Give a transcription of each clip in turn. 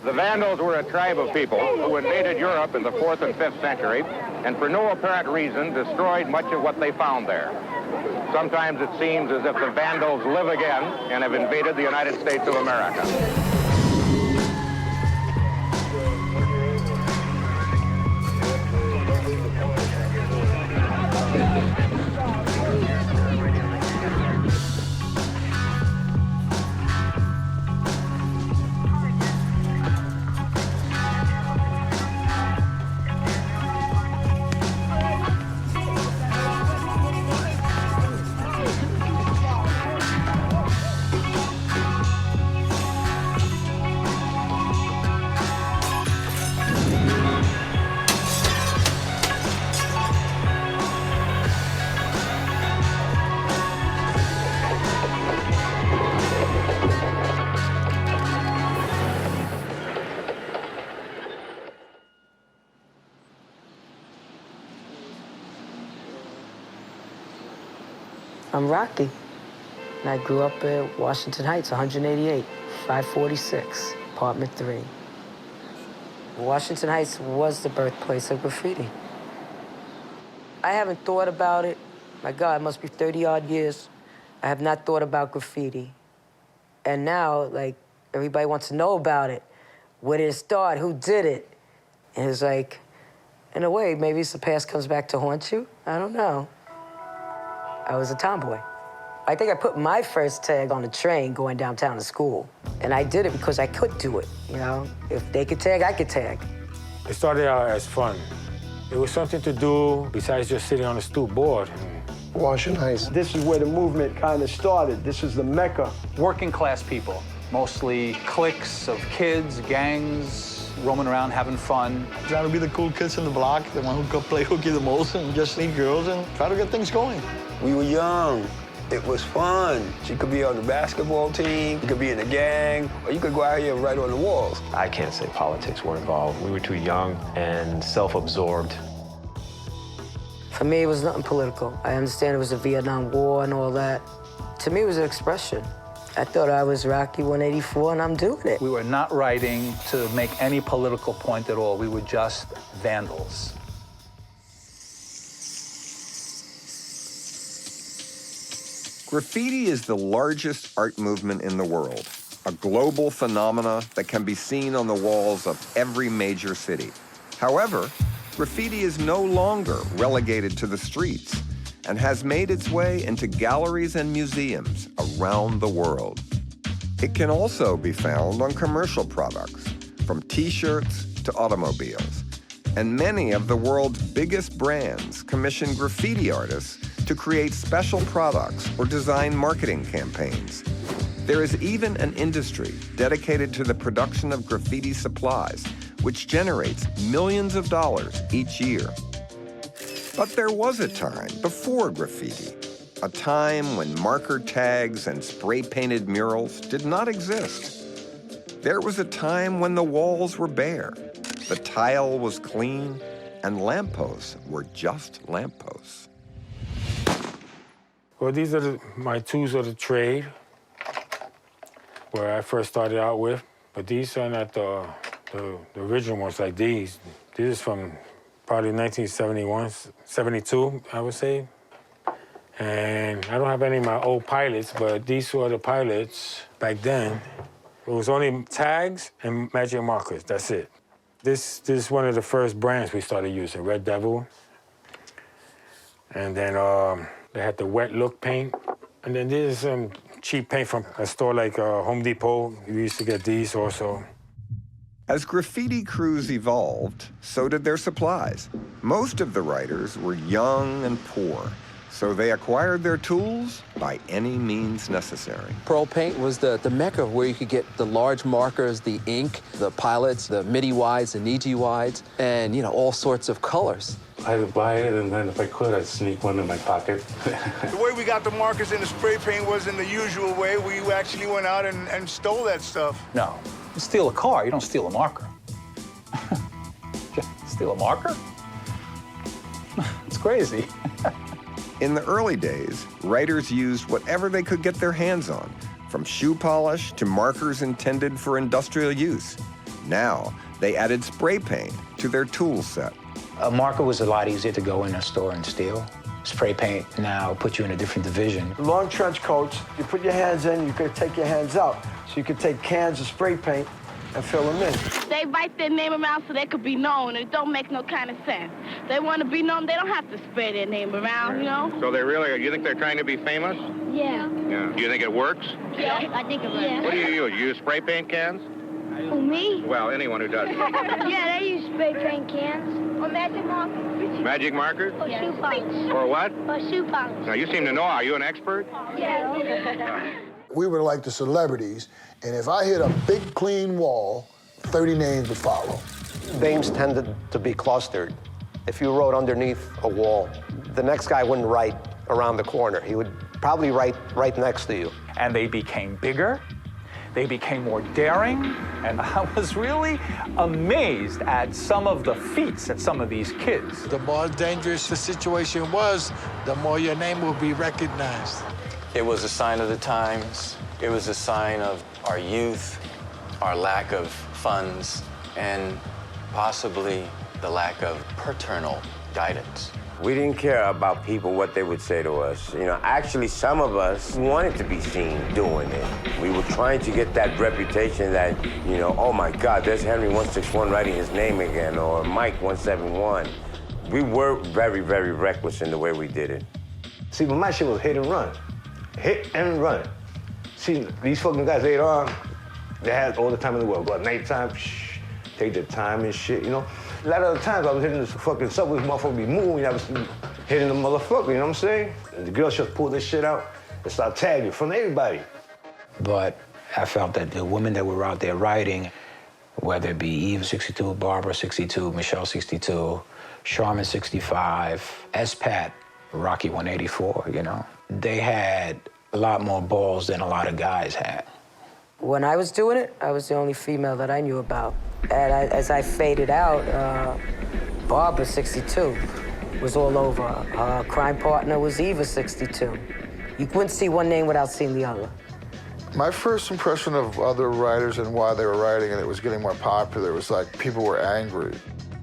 The Vandals were a tribe of people who invaded Europe in the 4th and 5th century and for no apparent reason destroyed much of what they found there. Sometimes it seems as if the Vandals live again and have invaded the United States of America. I'm Rocky, and I grew up in Washington Heights, 188, 546, apartment 3. Washington Heights was the birthplace of graffiti. I haven't thought about it. My God, it must be 30-odd years. I have not thought about graffiti. And now, like, everybody wants to know about it. Where did it start? Who did it? And it's like, in a way, maybe the past comes back to haunt you. I don't know. I was a tomboy. I think I put my first tag on a train going downtown to school. And I did it because I could do it, you know? If they could tag, I could tag. It started out as fun. It was something to do besides just sitting on a stoop bored. Washington Heights. This is where the movement kind of started. This is the Mecca. Working class people, mostly cliques of kids, gangs, roaming around having fun. Trying to be the cool kids in the block, the one who could play hooky the most and just see girls and try to get things going. We were young. It was fun. You could be on the basketball team, you could be in a gang, or you could go out here and write on the walls. I can't say politics were involved. We were too young and self-absorbed. For me, it was nothing political. I understand it was the Vietnam War and all that. To me, it was an expression. I thought I was Rocky 184, and I'm doing it. We were not writing to make any political point at all. We were just vandals. Graffiti is the largest art movement in the world, a global phenomena that can be seen on the walls of every major city. However, graffiti is no longer relegated to the streets and has made its way into galleries and museums around the world. It can also be found on commercial products, from T-shirts to automobiles. And many of the world's biggest brands commission graffiti artists to create special products or design marketing campaigns. There is even an industry dedicated to the production of graffiti supplies, which generates millions of dollars each year. But there was a time before graffiti, a time when marker tags and spray-painted murals did not exist. There was a time when the walls were bare, the tile was clean, and lampposts were just lampposts. Well, these are my tools of the trade, where I first started out with. But these are not the original ones like these. This is from probably 1971, 72, I would say. And I don't have any of my old pilots, but these were the pilots back then. It was only tags and magic markers, that's it. This is one of the first brands we started using, Red Devil. And then they had the wet look paint. And then this is some cheap paint from a store like Home Depot. We used to get these also. As graffiti crews evolved, so did their supplies. Most of the writers were young and poor, so they acquired their tools by any means necessary. Pearl paint was the mecca where you could get the large markers, the ink, the pilots, the MIDI wides, the Niji wides, and, you know, all sorts of colors. I would buy it, and then if I could, I'd sneak one in my pocket. The way we got the markers and the spray paint was in the usual way. We actually went out and stole that stuff. No, you steal a car, you don't steal a marker. Steal a marker? It's crazy. In the early days, writers used whatever they could get their hands on, from shoe polish to markers intended for industrial use. Now, they added spray paint to their tool set. A marker was a lot easier to go in a store and steal. Spray paint now puts you in a different division. Long trench coats, you put your hands in, you could take your hands out. So you could take cans of spray paint and fill them in. They write their name around so they could be known. It don't make no kind of sense. They want to be known, they don't have to spread their name around, you know? So they really, you think they're trying to be famous? Yeah. Yeah. Do you think it works? Yeah, I think it works. Yeah. What do you use? You use spray paint cans? Who, me? Well, anyone who does. Yeah, they use spray paint cans. Or magic markers. Magic markers? Or shoe polish. Or what? Or shoe polish. Now, you seem to know. Are you an expert? Yeah. We were like the celebrities, and if I hit a big, clean wall, 30 names would follow. Names tended to be clustered. If you wrote underneath a wall, the next guy wouldn't write around the corner. He would probably write right next to you. And they became bigger. They became more daring, and I was really amazed at some of the feats that some of these kids. The more dangerous the situation was, the more your name would be recognized. It was a sign of the times. It was a sign of our youth, our lack of funds, and possibly the lack of paternal guidance. We didn't care about people, what they would say to us. You know, actually, some of us wanted to be seen doing it. We were trying to get that reputation that, you know, oh my God, there's Henry 161 writing his name again, or Mike 171. We were very, very reckless in the way we did it. See, but my shit was hit and run. Hit and run. See, these fucking guys later on, they had all the time in the world. Go at nighttime, take their time and shit, you know? A lot of the times I was hitting this fucking subway, motherfucker be moving, I was hitting the motherfucker, you know what I'm saying? And the girls just pulled this shit out and start tagging from everybody. But I felt that the women that were out there writing, whether it be Eve 62, Barbara 62, Michelle 62, Charmin 65, S-Pat, Rocky 184, you know? They had a lot more balls than a lot of guys had. When I was doing it, I was the only female that I knew about. And as I faded out, Barbara 62 was all over. Her crime partner was Eva 62. You wouldn't see one name without seeing the other. My first impression of other writers and why they were writing and it was getting more popular was like people were angry.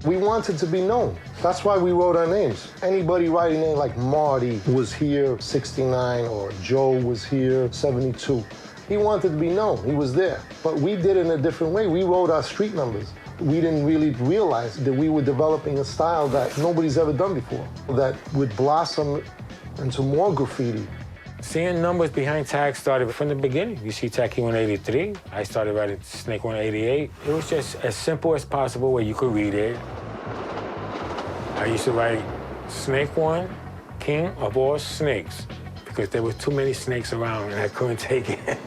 We wanted to be known. That's why we wrote our names. Anybody writing in like Marty was here 69 or Joe was here 72. He wanted to be known, he was there. But we did it in a different way. We wrote our street numbers. We didn't really realize that we were developing a style that nobody's ever done before, that would blossom into more graffiti. Seeing numbers behind tags started from the beginning. You see Tacky 183, I started writing Snake 188. It was just as simple as possible where you could read it. I used to write Snake 1, King of all snakes, because there were too many snakes around and I couldn't take it.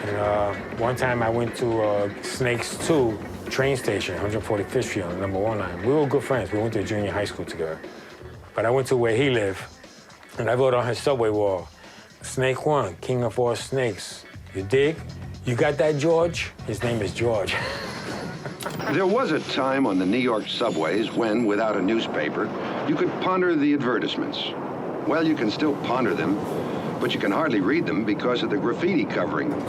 And one time I went to Snakes 2 train station, 145th Street on number 1 line. We were good friends. We went to junior high school together. But I went to where he lived, and I wrote on his subway wall, Snake 1, King of all snakes. You dig? You got that, George? His name is George. There was a time on the New York subways when, without a newspaper, you could ponder the advertisements. Well, you can still ponder them, but you can hardly read them because of the graffiti covering them.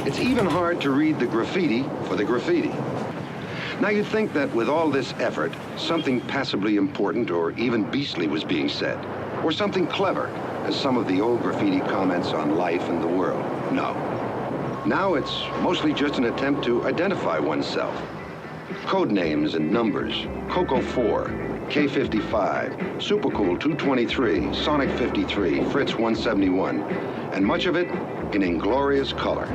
It's even hard to read the graffiti for the graffiti. Now you'd think that with all this effort, something passably important or even beastly was being said, or something clever, as some of the old graffiti comments on life and the world. No. Now it's mostly just an attempt to identify oneself. Code names and numbers, Coco 4, K55, Supercool 223, Sonic 53, Fritz 171, and much of it in inglorious color.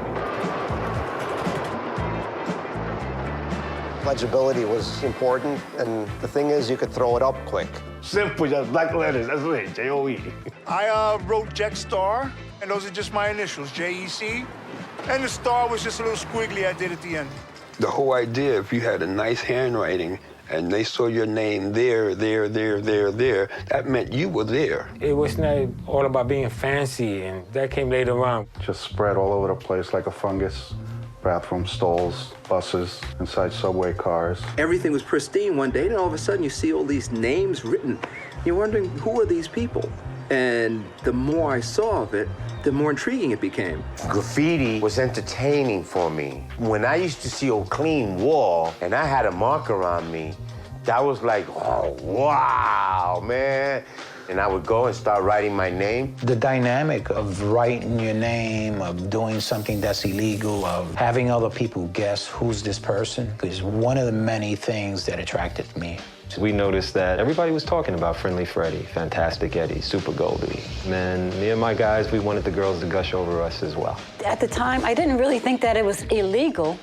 Legibility was important, and the thing is, you could throw it up quick. Simple, just black letters, that's it, J-O-E. I wrote Jack Star, and those are just my initials, J-E-C. And the star was just a little squiggly I did at the end. The whole idea, if you had a nice handwriting and they saw your name there, that meant you were there. It was not all about being fancy, and that came later on. Just spread all over the place like a fungus. Bathroom stalls, buses, inside subway cars. Everything was pristine one day, and all of a sudden you see all these names written. You're wondering, who are these people? And the more I saw of it, the more intriguing it became. Graffiti was entertaining for me. When I used to see a clean wall and I had a marker on me, that was like, oh, wow, man. And I would go and start writing my name. The dynamic of writing your name, of doing something that's illegal, of having other people guess who's this person, is one of the many things that attracted me. We noticed that everybody was talking about Friendly Freddy, Fantastic Eddie, Super Goldie. And then me and my guys, we wanted the girls to gush over us as well. At the time, I didn't really think that it was illegal.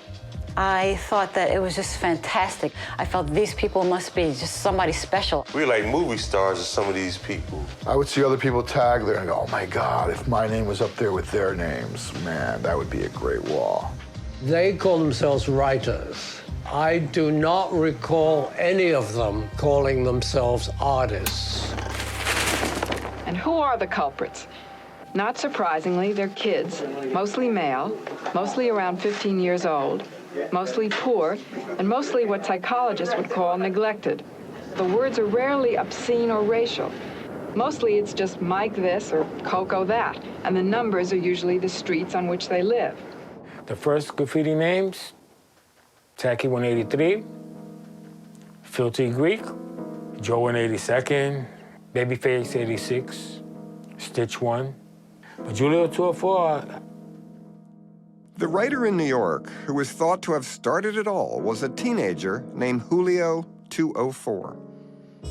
I thought that it was just fantastic. I felt these people must be just somebody special. We're like movie stars of some of these people. I would see other people tag there and go, oh my God, if my name was up there with their names, man, that would be a great wall. They call themselves writers. I do not recall any of them calling themselves artists. And who are the culprits? Not surprisingly, they're kids, mostly male, mostly around 15 years old, mostly poor, and mostly what psychologists would call neglected. The words are rarely obscene or racial. Mostly it's just Mike this or Coco that, and the numbers are usually the streets on which they live. The first graffiti names, Tacky 183, Filthy Greek, Joe 182nd, Babyface 86, Stitch 1, but Julio 204. The writer in New York who was thought to have started it all was a teenager named Julio 204.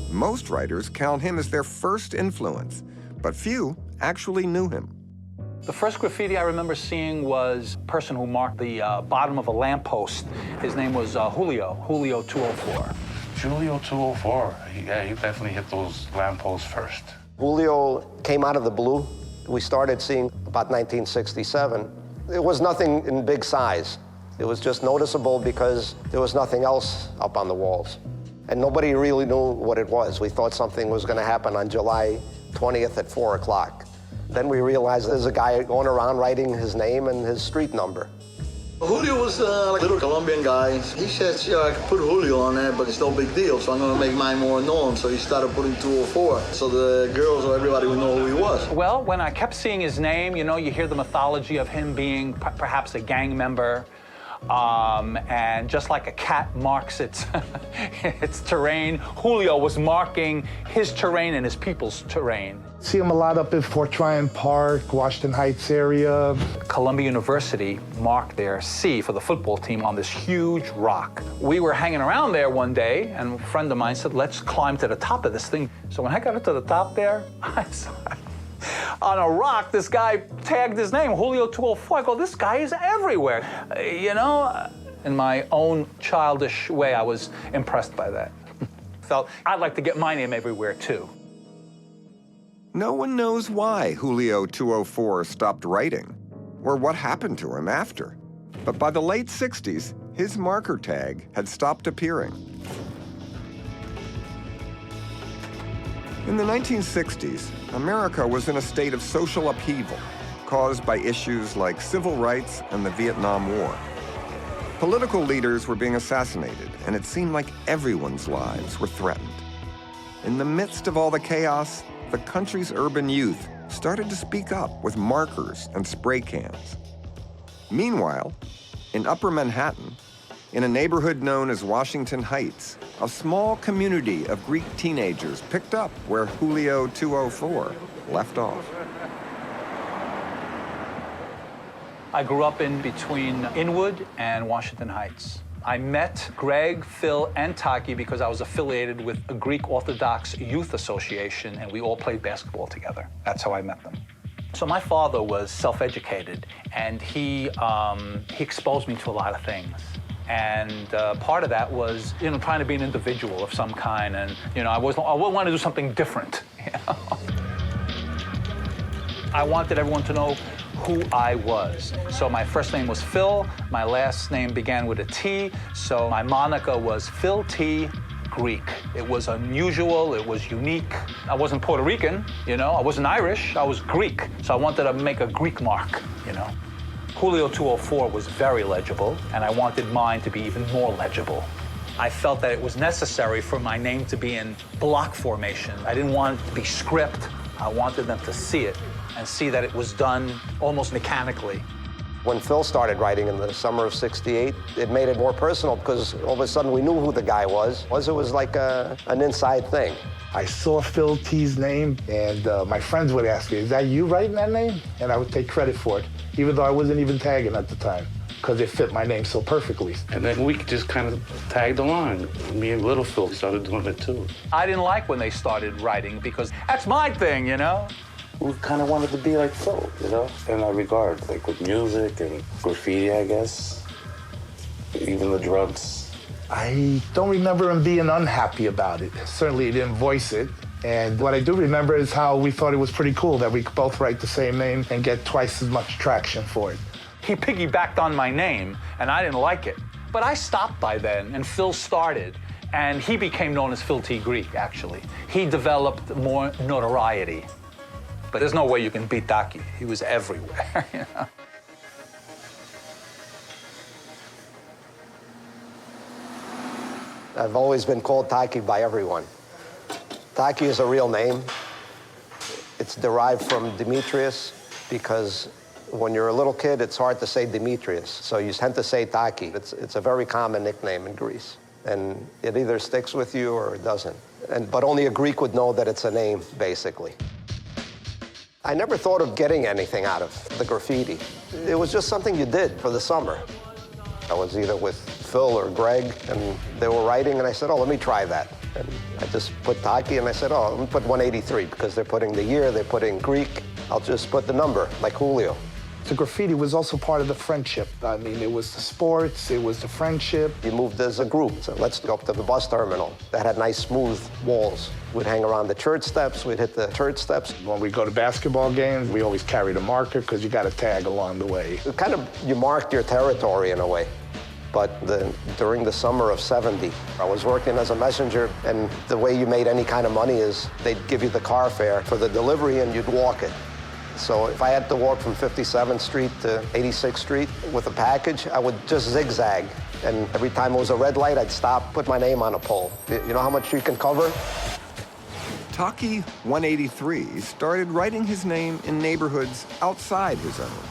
Most writers count him as their first influence, but few actually knew him. The first graffiti I remember seeing was a person who marked the bottom of a lamppost. His name was Julio 204. Julio 204, yeah, he definitely hit those lampposts first. Julio came out of the blue. We started seeing about 1967. It was nothing in big size. It was just noticeable because there was nothing else up on the walls. And nobody really knew what it was. We thought something was going to happen on July 20th at 4 o'clock. Then we realized there's a guy going around writing his name and his street number. Julio was a little Colombian guy. He said, yeah, I could put Julio on there, but it's no big deal, so I'm going to make mine more known. So he started putting 204, so the girls or everybody would know who he was. Well, when I kept seeing his name, you know, you hear the mythology of him being perhaps a gang member. And just like a cat marks its, its terrain, Julio was marking his terrain and his people's terrain. See him a lot up in Fort Tryon Park, Washington Heights area. Columbia University marked their C for the football team on this huge rock. We were hanging around there one day, and a friend of mine said, let's climb to the top of this thing. So when I got up to the top there, I saw on a rock, this guy tagged his name, Julio 204. I go, this guy is everywhere. You know, in my own childish way, I was impressed by that. Felt I'd like to get my name everywhere, too. No one knows why Julio 204 stopped writing, or what happened to him after. But by the late 60s, his marker tag had stopped appearing. In the 1960s, America was in a state of social upheaval caused by issues like civil rights and the Vietnam War. Political leaders were being assassinated, and it seemed like everyone's lives were threatened. In the midst of all the chaos, the country's urban youth started to speak up with markers and spray cans. Meanwhile, in Upper Manhattan, in a neighborhood known as Washington Heights, a small community of Greek teenagers picked up where Julio 204 left off. I grew up in between Inwood and Washington Heights. I met Greg, Phil, and Taki because I was affiliated with a Greek Orthodox Youth Association, and we all played basketball together. That's how I met them. So my father was self-educated, and he exposed me to a lot of things. And part of that was, you know, trying to be an individual of some kind, and you know, I would want to do something different. You know? I wanted everyone to know who I was. So my first name was Phil, my last name began with a T, so my moniker was Phil T. Greek. It was unusual, it was unique. I wasn't Puerto Rican, you know, I wasn't Irish, I was Greek. So I wanted to make a Greek mark, you know. Julio 204 was very legible, and I wanted mine to be even more legible. I felt that it was necessary for my name to be in block formation. I didn't want it to be script I wanted them to see it and see that it was done almost mechanically. When Phil started writing in the summer of '68, it made it more personal because all of a sudden we knew who the guy was. It was like an inside thing. I saw Phil T's name, and my friends would ask me, is that you writing that name? And I would take credit for it, even though I wasn't even tagging at the time, because it fit my name so perfectly. And then we just kind of tagged along. Me and Little Phil started doing it too. I didn't like when they started writing because that's my thing, you know? We kind of wanted to be like Phil, you know, in that regard, like with music and graffiti, I guess, even the drugs. I don't remember him being unhappy about it. Certainly he didn't voice it. And what I do remember is how we thought it was pretty cool that we could both write the same name and get twice as much traction for it. He piggybacked on my name, and I didn't like it. But I stopped by then, and Phil started, and he became known as Phil T. Greek, actually. He developed more notoriety. But there's no way you can beat Taki. He was everywhere, you know? I've always been called Taki by everyone. Taki is a real name. It's derived from Demetrius because when you're a little kid, it's hard to say Demetrius, so you tend to say Taki. It's a very common nickname in Greece, and it either sticks with you or it doesn't. But only a Greek would know that it's a name, basically. I never thought of getting anything out of the graffiti. It was just something you did for the summer. I was either with Phil or Greg, and they were writing, and I said, oh, let me try that. And I just put Taki, and I said, oh, let me put 183, because they're putting the year, they're putting Greek. I'll just put the number, like Julio. The graffiti was also part of the friendship. I mean, it was the sports, it was the friendship. You moved as a group, so let's go up to the bus terminal. That had nice, smooth walls. We'd hang around the church steps, we'd hit the church steps. When we go to basketball games, we always carried a marker, because you got to tag along the way. It kind of, you marked your territory in a way. But during the summer of '70, I was working as a messenger, and the way you made any kind of money is they'd give you the car fare for the delivery, and you'd walk it. So if I had to walk from 57th Street to 86th Street with a package, I would just zigzag. And every time it was a red light, I'd stop, put my name on a pole. You know how much you can cover? Taki 183 started writing his name in neighborhoods outside his own,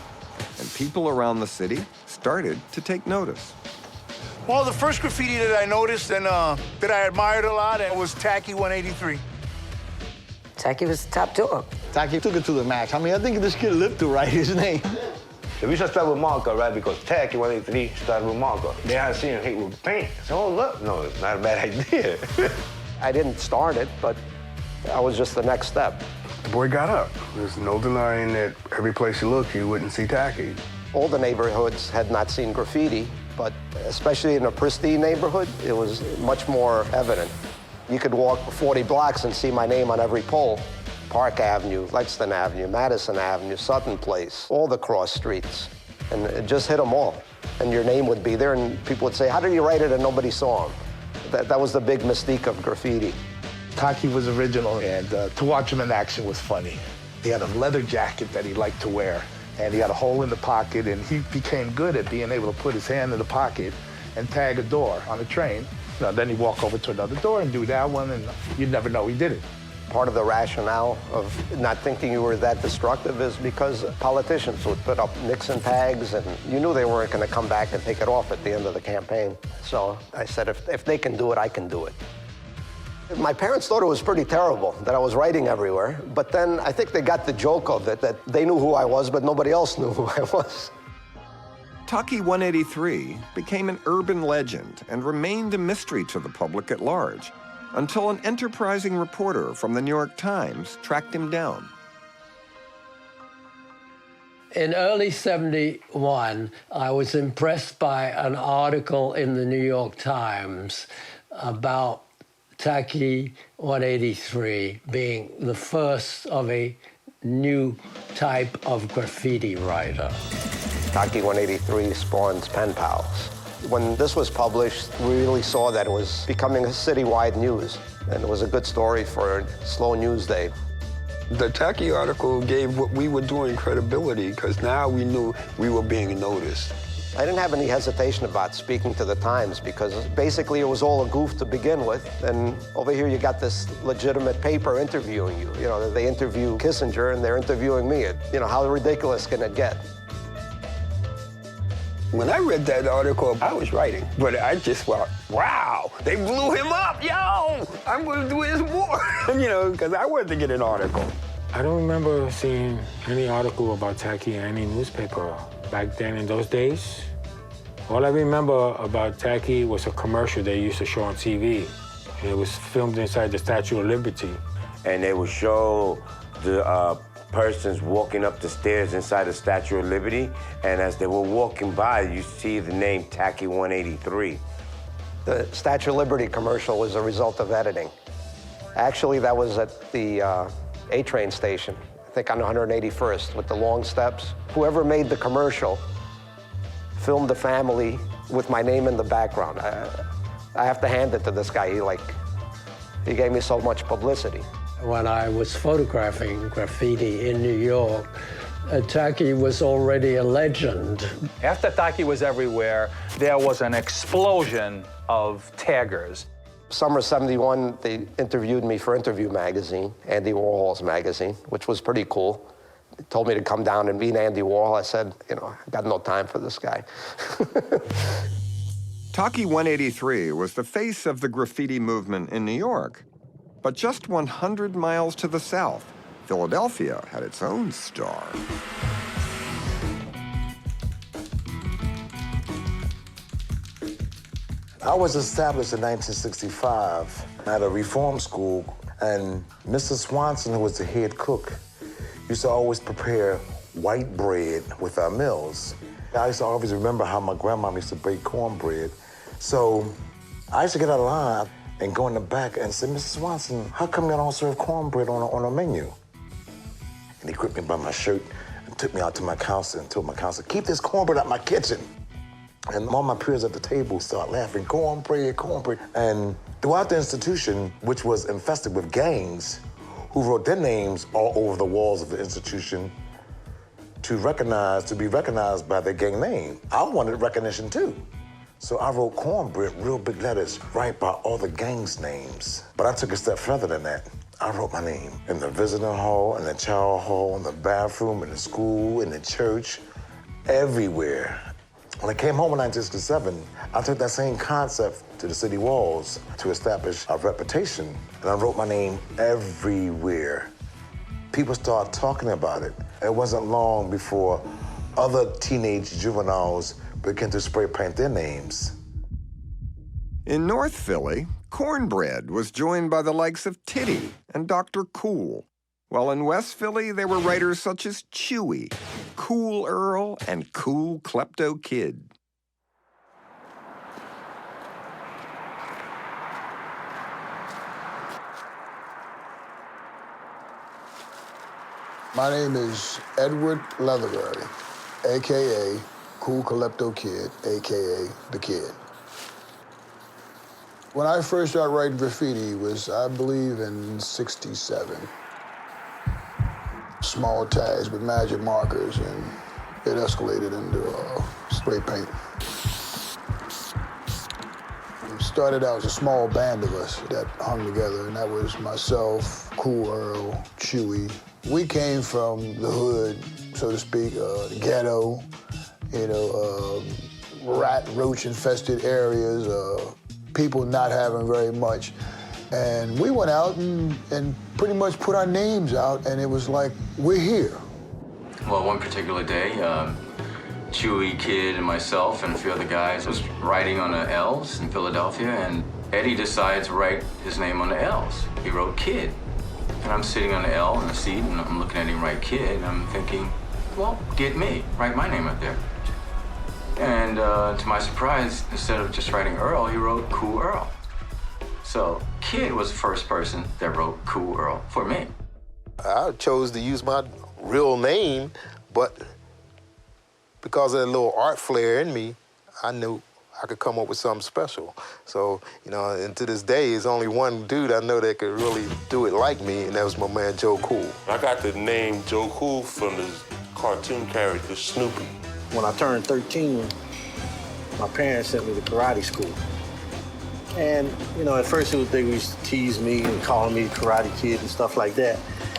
and people around the city started to take notice. Well, the first graffiti that I noticed and that I admired a lot was Taki 183. Taki was the top dog. Taki took it to the max. I mean, I think this kid lived to write his name. We should start with marker, right? Because Taki 183 started with marker. They had seen him with paint. So, oh, look, no, it's not a bad idea. I didn't start it, but I was just the next step. The boy got up. There's no denying that every place you look, you wouldn't see Taki. All the neighborhoods had not seen graffiti, but especially in a pristine neighborhood, it was much more evident. You could walk 40 blocks and see my name on every pole. Park Avenue, Lexington Avenue, Madison Avenue, Sutton Place, all the cross streets. And it just hit them all. And your name would be there, and people would say, how did you write it and nobody saw him? That was the big mystique of graffiti. Taki was original, and to watch him in action was funny. He had a leather jacket that he liked to wear, and he had a hole in the pocket, and he became good at being able to put his hand in the pocket and tag a door on a train. You know, then he'd walk over to another door and do that one, and you'd never know he did it. Part of the rationale of not thinking you were that destructive is because politicians would put up Nixon tags, and you knew they weren't going to come back and take it off at the end of the campaign. So I said, if they can do it, I can do it. My parents thought it was pretty terrible that I was writing everywhere, but then I think they got the joke of it, that they knew who I was, but nobody else knew who I was. Taki 183 became an urban legend and remained a mystery to the public at large until an enterprising reporter from the New York Times tracked him down. In early '71, I was impressed by an article in the New York Times about Taki 183 being the first of a new type of graffiti writer. Taki 183 spawns pen pals. When this was published, we really saw that it was becoming a citywide news, and it was a good story for a slow news day. The Taki article gave what we were doing credibility, because now we knew we were being noticed. I didn't have any hesitation about speaking to the Times because basically it was all a goof to begin with. And over here you got this legitimate paper interviewing you. You know, they interview Kissinger and they're interviewing me. You know, how ridiculous can it get? When I read that article, I was writing, but I just thought, wow, they blew him up, yo! I'm gonna do this more, you know, because I wanted to get an article. I don't remember seeing any article about Tacky in any newspaper back then in those days. All I remember about Tacky was a commercial they used to show on TV. And it was filmed inside the Statue of Liberty. And they would show the persons walking up the stairs inside the Statue of Liberty, and as they were walking by, you see the name Tacky 183. The Statue of Liberty commercial was a result of editing. Actually, that was at the A-train station, I think on 181st, with the long steps. Whoever made the commercial filmed the family with my name in the background. I have to hand it to this guy. He gave me so much publicity. When I was photographing graffiti in New York, Tacky was already a legend. After Tacky was everywhere, there was an explosion of taggers. Summer '71, they interviewed me for Interview magazine, Andy Warhol's magazine, which was pretty cool. They told me to come down and meet Andy Warhol. I said, you know, I got no time for this guy. Tacky 183 was the face of the graffiti movement in New York. But just 100 miles to the south, Philadelphia had its own star. I was established in 1965 at a reform school, and Mr. Swanson, who was the head cook, used to always prepare white bread with our meals. I used to always remember how my grandma used to bake cornbread. So I used to get out of line and go in the back and say, Mr. Swanson, how come you don't serve cornbread on a menu? And he gripped me by my shirt and took me out to my counselor and told my counselor, keep this cornbread out my kitchen. And all my peers at the table started laughing, cornbread, cornbread. And throughout the institution, which was infested with gangs, who wrote their names all over the walls of the institution to be recognized by their gang name, I wanted recognition too. So I wrote cornbread, real big letters, right by all the gangs' names. But I took a step further than that. I wrote my name in the visiting hall, in the chow hall, in the bathroom, in the school, in the church, everywhere. When I came home in 1967, I took that same concept to the city walls to establish a reputation, and I wrote my name everywhere. People started talking about it. It wasn't long before other teenage juveniles began to spray paint their names. In North Philly, cornbread was joined by the likes of Titty and Dr. Cool, while in West Philly, there were writers such as Chewy, Cool Earl, and Cool Klepto Kid. My name is Edward Leatherbury, AKA Cool Klepto Kid, AKA The Kid. When I first started writing graffiti was, I believe, in '67. Small tags with magic markers, and it escalated into spray paint. It started out as a small band of us that hung together, and that was myself, Cool Earl, Chewy. We came from the hood, so to speak, the ghetto, you know, rat, roach-infested areas, people not having very much. And we went out and pretty much put our names out, and it was like, we're here. Well, one particular day, Chewy, Kid, and myself and a few other guys was writing on the L's in Philadelphia, and Eddie decided to write his name on the L's. He wrote Kid. And I'm sitting on the L in the seat, and I'm looking at him write Kid, and I'm thinking, well, get me, write my name up there. And to my surprise, instead of just writing Earl, he wrote Cool Earl. So Kid was the first person that wrote Cool Earl for me. I chose to use my real name, but because of that little art flair in me, I knew I could come up with something special. So, you know, and to this day, there's only one dude I know that could really do it like me, and that was my man, Joe Cool. I got the name Joe Cool from the cartoon character Snoopy. When I turned 13, my parents sent me to karate school. And, you know, at first they used to tease me and call me Karate Kid and stuff like that.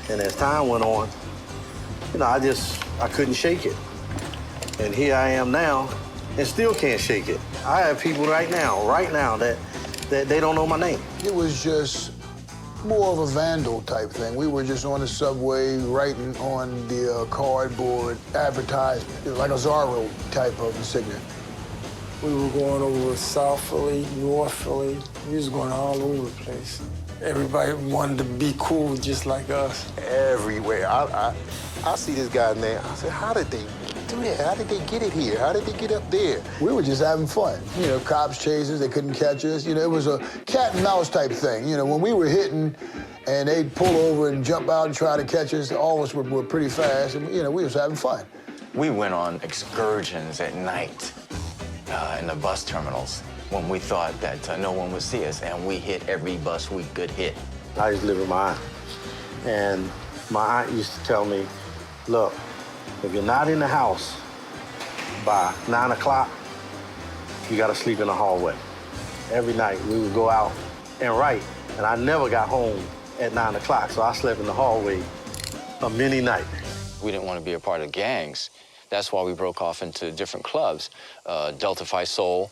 And as time went on, you know, I couldn't shake it. And here I am now and still can't shake it. I have people right now, that they don't know my name. It was just more of a vandal type thing. We were just on the subway writing on the cardboard advertisement, like a Zorro type of insignia. We were going over South Philly, North Philly. We was going all over the place. Everybody wanted to be cool just like us. Everywhere. I see this guy's name. I said, how did they do that? How did they get it here? How did they get up there? We were just having fun. You know, cops chased us, they couldn't catch us. You know, it was a cat and mouse type thing. You know, when we were hitting and they'd pull over and jump out and try to catch us, all of us were pretty fast, and, you know, we was having fun. We went on excursions at night in the bus terminals when we thought that no one would see us, and we hit every bus we could hit. I used to live with my aunt, and my aunt used to tell me, look, if you're not in the house by 9 o'clock, you gotta sleep in the hallway. Every night we would go out and write, and I never got home at 9 o'clock, so I slept in the hallway a many night. We didn't want to be a part of gangs. That's why we broke off into different clubs. Delta Phi Soul,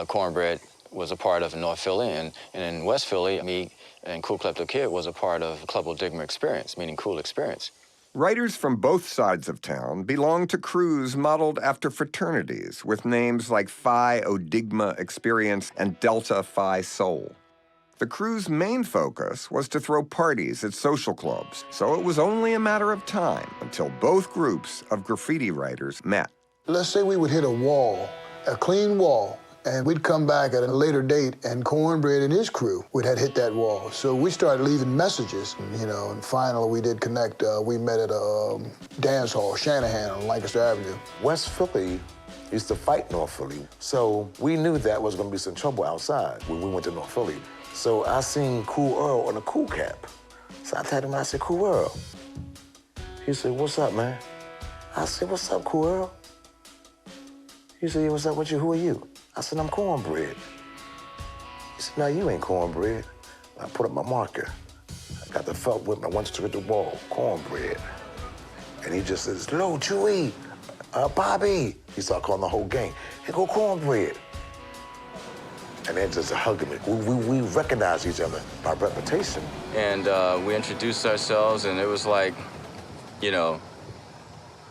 Cornbread was a part of North Philly, and in West Philly, me and Cool Klepto Kid was a part of Club Odigma Experience, meaning cool experience. Writers from both sides of town belonged to crews modeled after fraternities with names like Phi Odigma Experience and Delta Phi Soul. The crew's main focus was to throw parties at social clubs, so it was only a matter of time until both groups of graffiti writers met. Let's say we would hit a wall, a clean wall, and we'd come back at a later date, and Cornbread and his crew would have hit that wall. So we started leaving messages, you know, and finally we did connect. We met at a dance hall, Shanahan on Lancaster Avenue. West Philly used to fight North Philly, so we knew that was gonna be some trouble outside when we went to North Philly. So I seen Cool Earl on a cool cap. So I told him, I said, Cool Earl. He said, what's up, man? I said, what's up, Cool Earl? He said, yeah, what's up with you? Who are you? I said, I'm Cornbread. He said, no, you ain't Cornbread. I put up my marker. I got the felt whip and I went straight to the wall, Cornbread. And he just says, hello, Chewy, Bobby. He started calling the whole gang. Here go Cornbread. And then just hugging me. We recognized each other by reputation. And we introduced ourselves, and it was like, you know,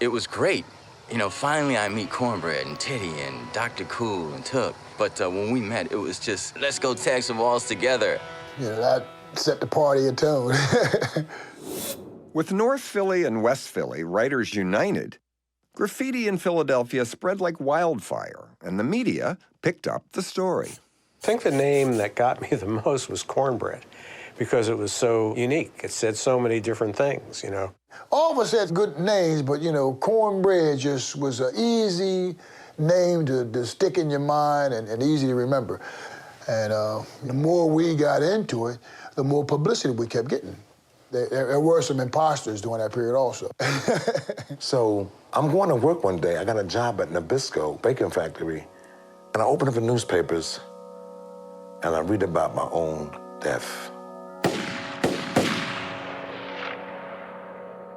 it was great. You know, finally I meet Cornbread and Teddy and Dr. Cool and Took. But when we met, it was just, let's go tag some walls together. You know, that set the party a tone. With North Philly and West Philly writers united, graffiti in Philadelphia spread like wildfire, and the media picked up the story. I think the name that got me the most was Cornbread, because it was so unique. It said so many different things, you know. All of us had good names, but, you know, Cornbread just was an easy name to stick in your mind and easy to remember. And the more we got into it, the more publicity we kept getting. There were some imposters during that period also. So I'm going to work one day. I got a job at Nabisco Bacon Factory. And I open up the newspapers and I read about my own death.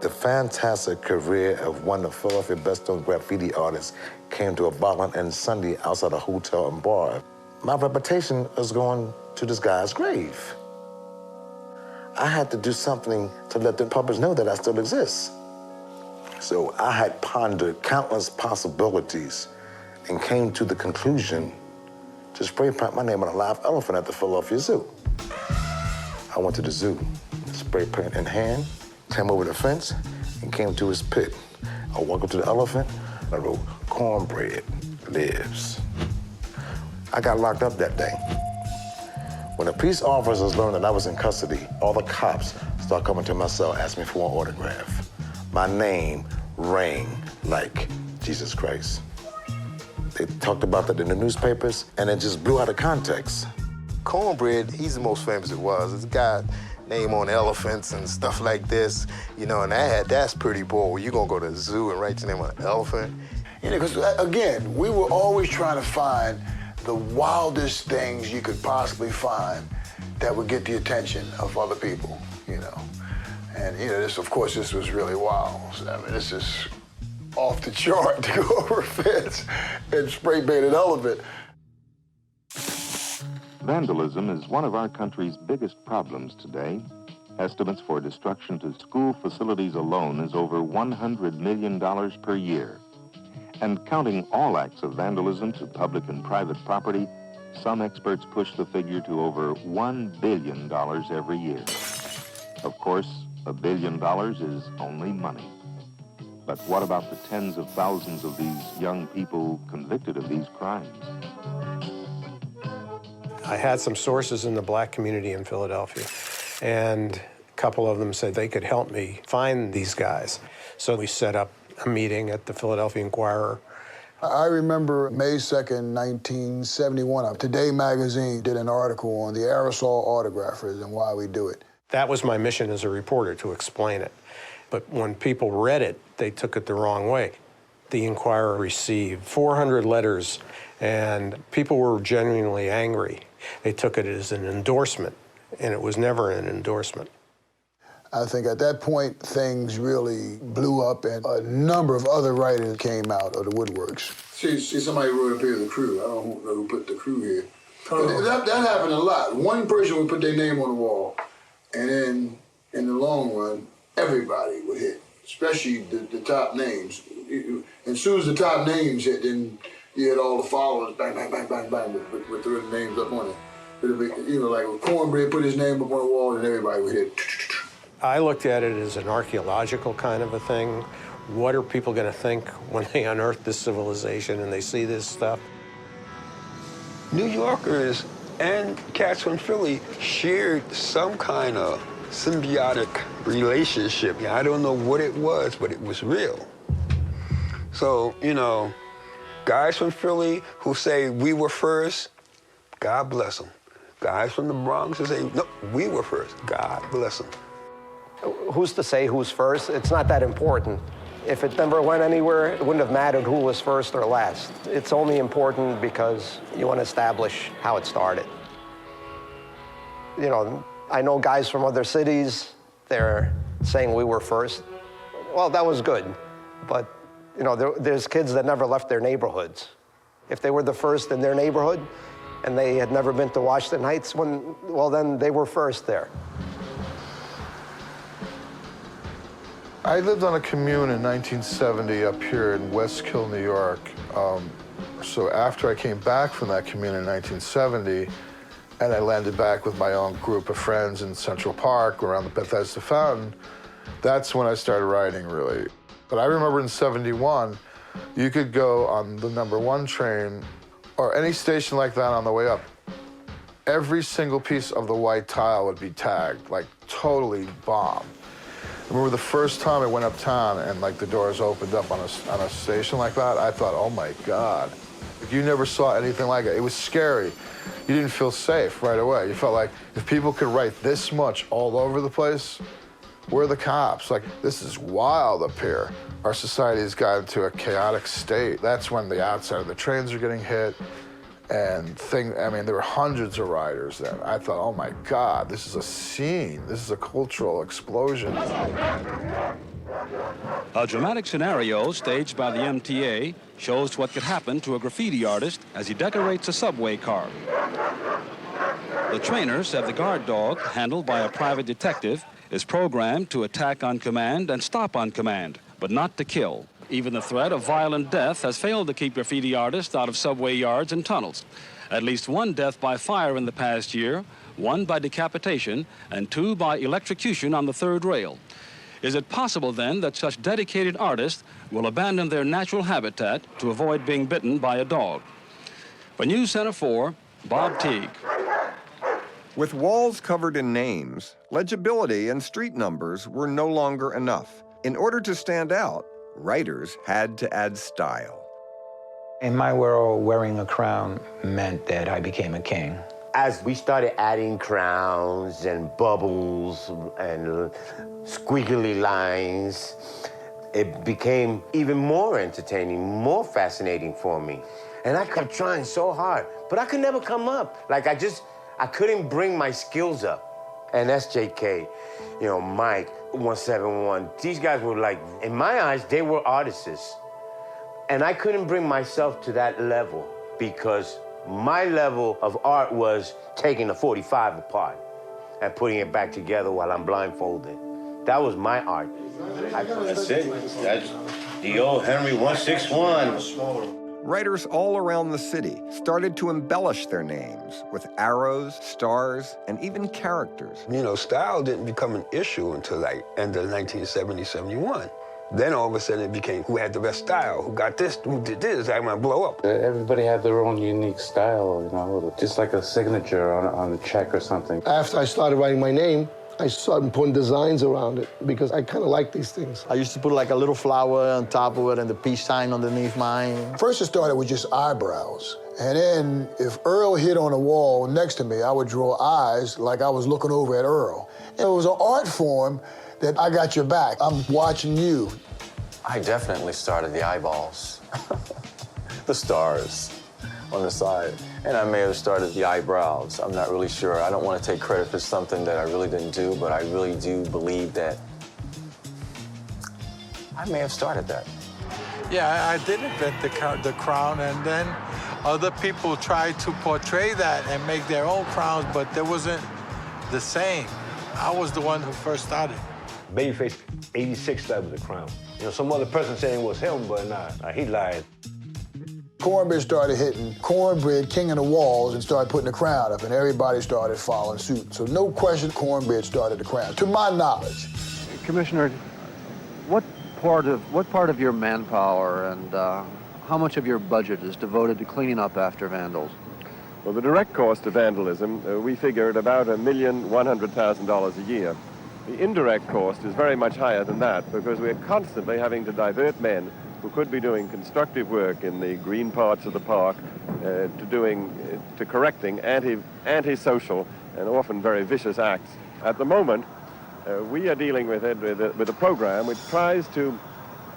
The fantastic career of one of Philadelphia's best-known graffiti artists came to a violent end Sunday outside a hotel and bar. My reputation is going to this guy's grave. I had to do something to let the public know that I still exist. So I had pondered countless possibilities and came to the conclusion to spray paint my name on a live elephant at the Philadelphia Zoo. I went to the zoo, spray paint in hand, came over the fence, and came to his pit. I walked up to the elephant, and I wrote, Cornbread lives. I got locked up that day. When the police officers learned that I was in custody, all the cops started coming to my cell asking me for an autograph. My name rang like Jesus Christ. They talked about that in the newspapers, and it just blew out of context. Cornbread, he's the most famous it was. This guy name on elephants and stuff like this, you know, and that's pretty bold. You're gonna go to the zoo and write your name on an elephant. You know, because again, we were always trying to find the wildest things you could possibly find that would get the attention of other people, you know. And, you know, this, of course, this was really wild. I mean, this is off the chart to go over a fence and spray paint an elephant. Vandalism is one of our country's biggest problems today. Estimates for destruction to school facilities alone is over $100 million per year. And counting all acts of vandalism to public and private property, some experts push the figure to over $1 billion every year. Of course, $1 billion is only money. But what about the tens of thousands of these young people convicted of these crimes? I had some sources in the black community in Philadelphia, and a couple of them said they could help me find these guys. So we set up a meeting at the Philadelphia Inquirer. I remember May 2nd, 1971, Today magazine did an article on the aerosol autographers and why we do it. That was my mission as a reporter, to explain it. But when people read it, they took it the wrong way. The Inquirer received 400 letters, and people were genuinely angry. They took it as an endorsement, and it was never an endorsement. I think at that point, things really blew up, and a number of other writers came out of the woodworks. See, somebody wrote up here the crew. I don't know who put the crew here. Oh. That happened a lot. One person would put their name on the wall, and then in the long run, everybody would hit, especially the top names. And as soon as the top names hit, then you had all the followers, bang, bang, bang, bang, bang, with the names up on it. It'd be, you know, like if Cornbread put his name up on the wall, and everybody would hit. I looked at it as an archaeological kind of a thing. What are people going to think when they unearth this civilization and they see this stuff? New Yorkers and cats from Philly shared some kind of symbiotic relationship. I don't know what it was, but it was real. So, you know, guys from Philly who say we were first, God bless them. Guys from the Bronx who say, no, we were first, God bless them. Who's to say who's first? It's not that important. If it never went anywhere, it wouldn't have mattered who was first or last. It's only important because you want to establish how it started. You know, I know guys from other cities, they're saying we were first. Well, that was good, but you know, there's kids that never left their neighborhoods. If they were the first in their neighborhood and they had never been to Washington Heights, well, then they were first there. I lived on a commune in 1970 up here in West Kill, New York. So after I came back from that commune in 1970, and I landed back with my own group of friends in Central Park around the Bethesda Fountain, that's when I started writing, really. But I remember in 71, you could go on the #1 train or any station like that on the way up. Every single piece of the white tile would be tagged, like totally bombed. I remember the first time I went uptown and like the doors opened up on a station like that, I thought, oh my God. You never saw anything like it. It was scary. You didn't feel safe right away. You felt like if people could write this much all over the place, we're the cops. Like, this is wild up here. Our society has gotten to a chaotic state. That's when the outside of the trains are getting hit. And I mean, there were hundreds of riders then. I thought, oh my God, this is a scene. This is a cultural explosion. A dramatic scenario staged by the MTA shows what could happen to a graffiti artist as he decorates a subway car. The trainer said the guard dog, handled by a private detective, is programmed to attack on command and stop on command, but not to kill. Even the threat of violent death has failed to keep graffiti artists out of subway yards and tunnels. At least one death by fire in the past year, 1 by decapitation, and 2 by electrocution on the 3rd rail. Is it possible, then, that such dedicated artists will abandon their natural habitat to avoid being bitten by a dog? For News Center 4, Bob Teague. With walls covered in names, legibility and street numbers were no longer enough. In order to stand out, writers had to add style. In my world, wearing a crown meant that I became a king. As we started adding crowns and bubbles and squiggly lines, it became even more entertaining, more fascinating for me. And I kept trying so hard, but I could never come up. Like, I couldn't bring my skills up. And SJK, you know, Mike, 171, these guys were like, in my eyes, they were artists. And I couldn't bring myself to that level because my level of art was taking a 45 apart and putting it back together while I'm blindfolded. That was my art. That's it. That's the old Henry 161. Writers all around the city started to embellish their names with arrows, stars, and even characters. You know, style didn't become an issue until like end of 1970, 71. Then all of a sudden it became who had the best style, who got this, who did this, I might blow up. Everybody had their own unique style, you know, just like a signature on a check or something. After I started writing my name, I started putting designs around it because I kind of like these things. I used to put like a little flower on top of it and the peace sign underneath mine. First it started with just eyebrows. And then if Earl hit on a wall next to me, I would draw eyes like I was looking over at Earl. It was an art form that I got your back. I'm watching you. I definitely started the eyeballs. The stars on the side. And I may have started the eyebrows. I'm not really sure. I don't want to take credit for something that I really didn't do, but I really do believe that I may have started that. Yeah, I did invent the crown, and then other people tried to portray that and make their own crowns, but there wasn't the same. I was the one who first started. Babyface 86 that was the crown. You know, some other person saying it was him, but nah, he lied. Cornbread started hitting Cornbread, king of the walls, and started putting the crown up, and everybody started following suit. So no question Cornbread started the crown, to my knowledge. Commissioner, what part of your manpower and how much of your budget is devoted to cleaning up after vandals? Well, the direct cost of vandalism, we figure at about $1,100,000 a year. The indirect cost is very much higher than that because we're constantly having to divert men who could be doing constructive work in the green parts of the park to correcting antisocial and often very vicious acts. At the moment, we are dealing with a program which tries to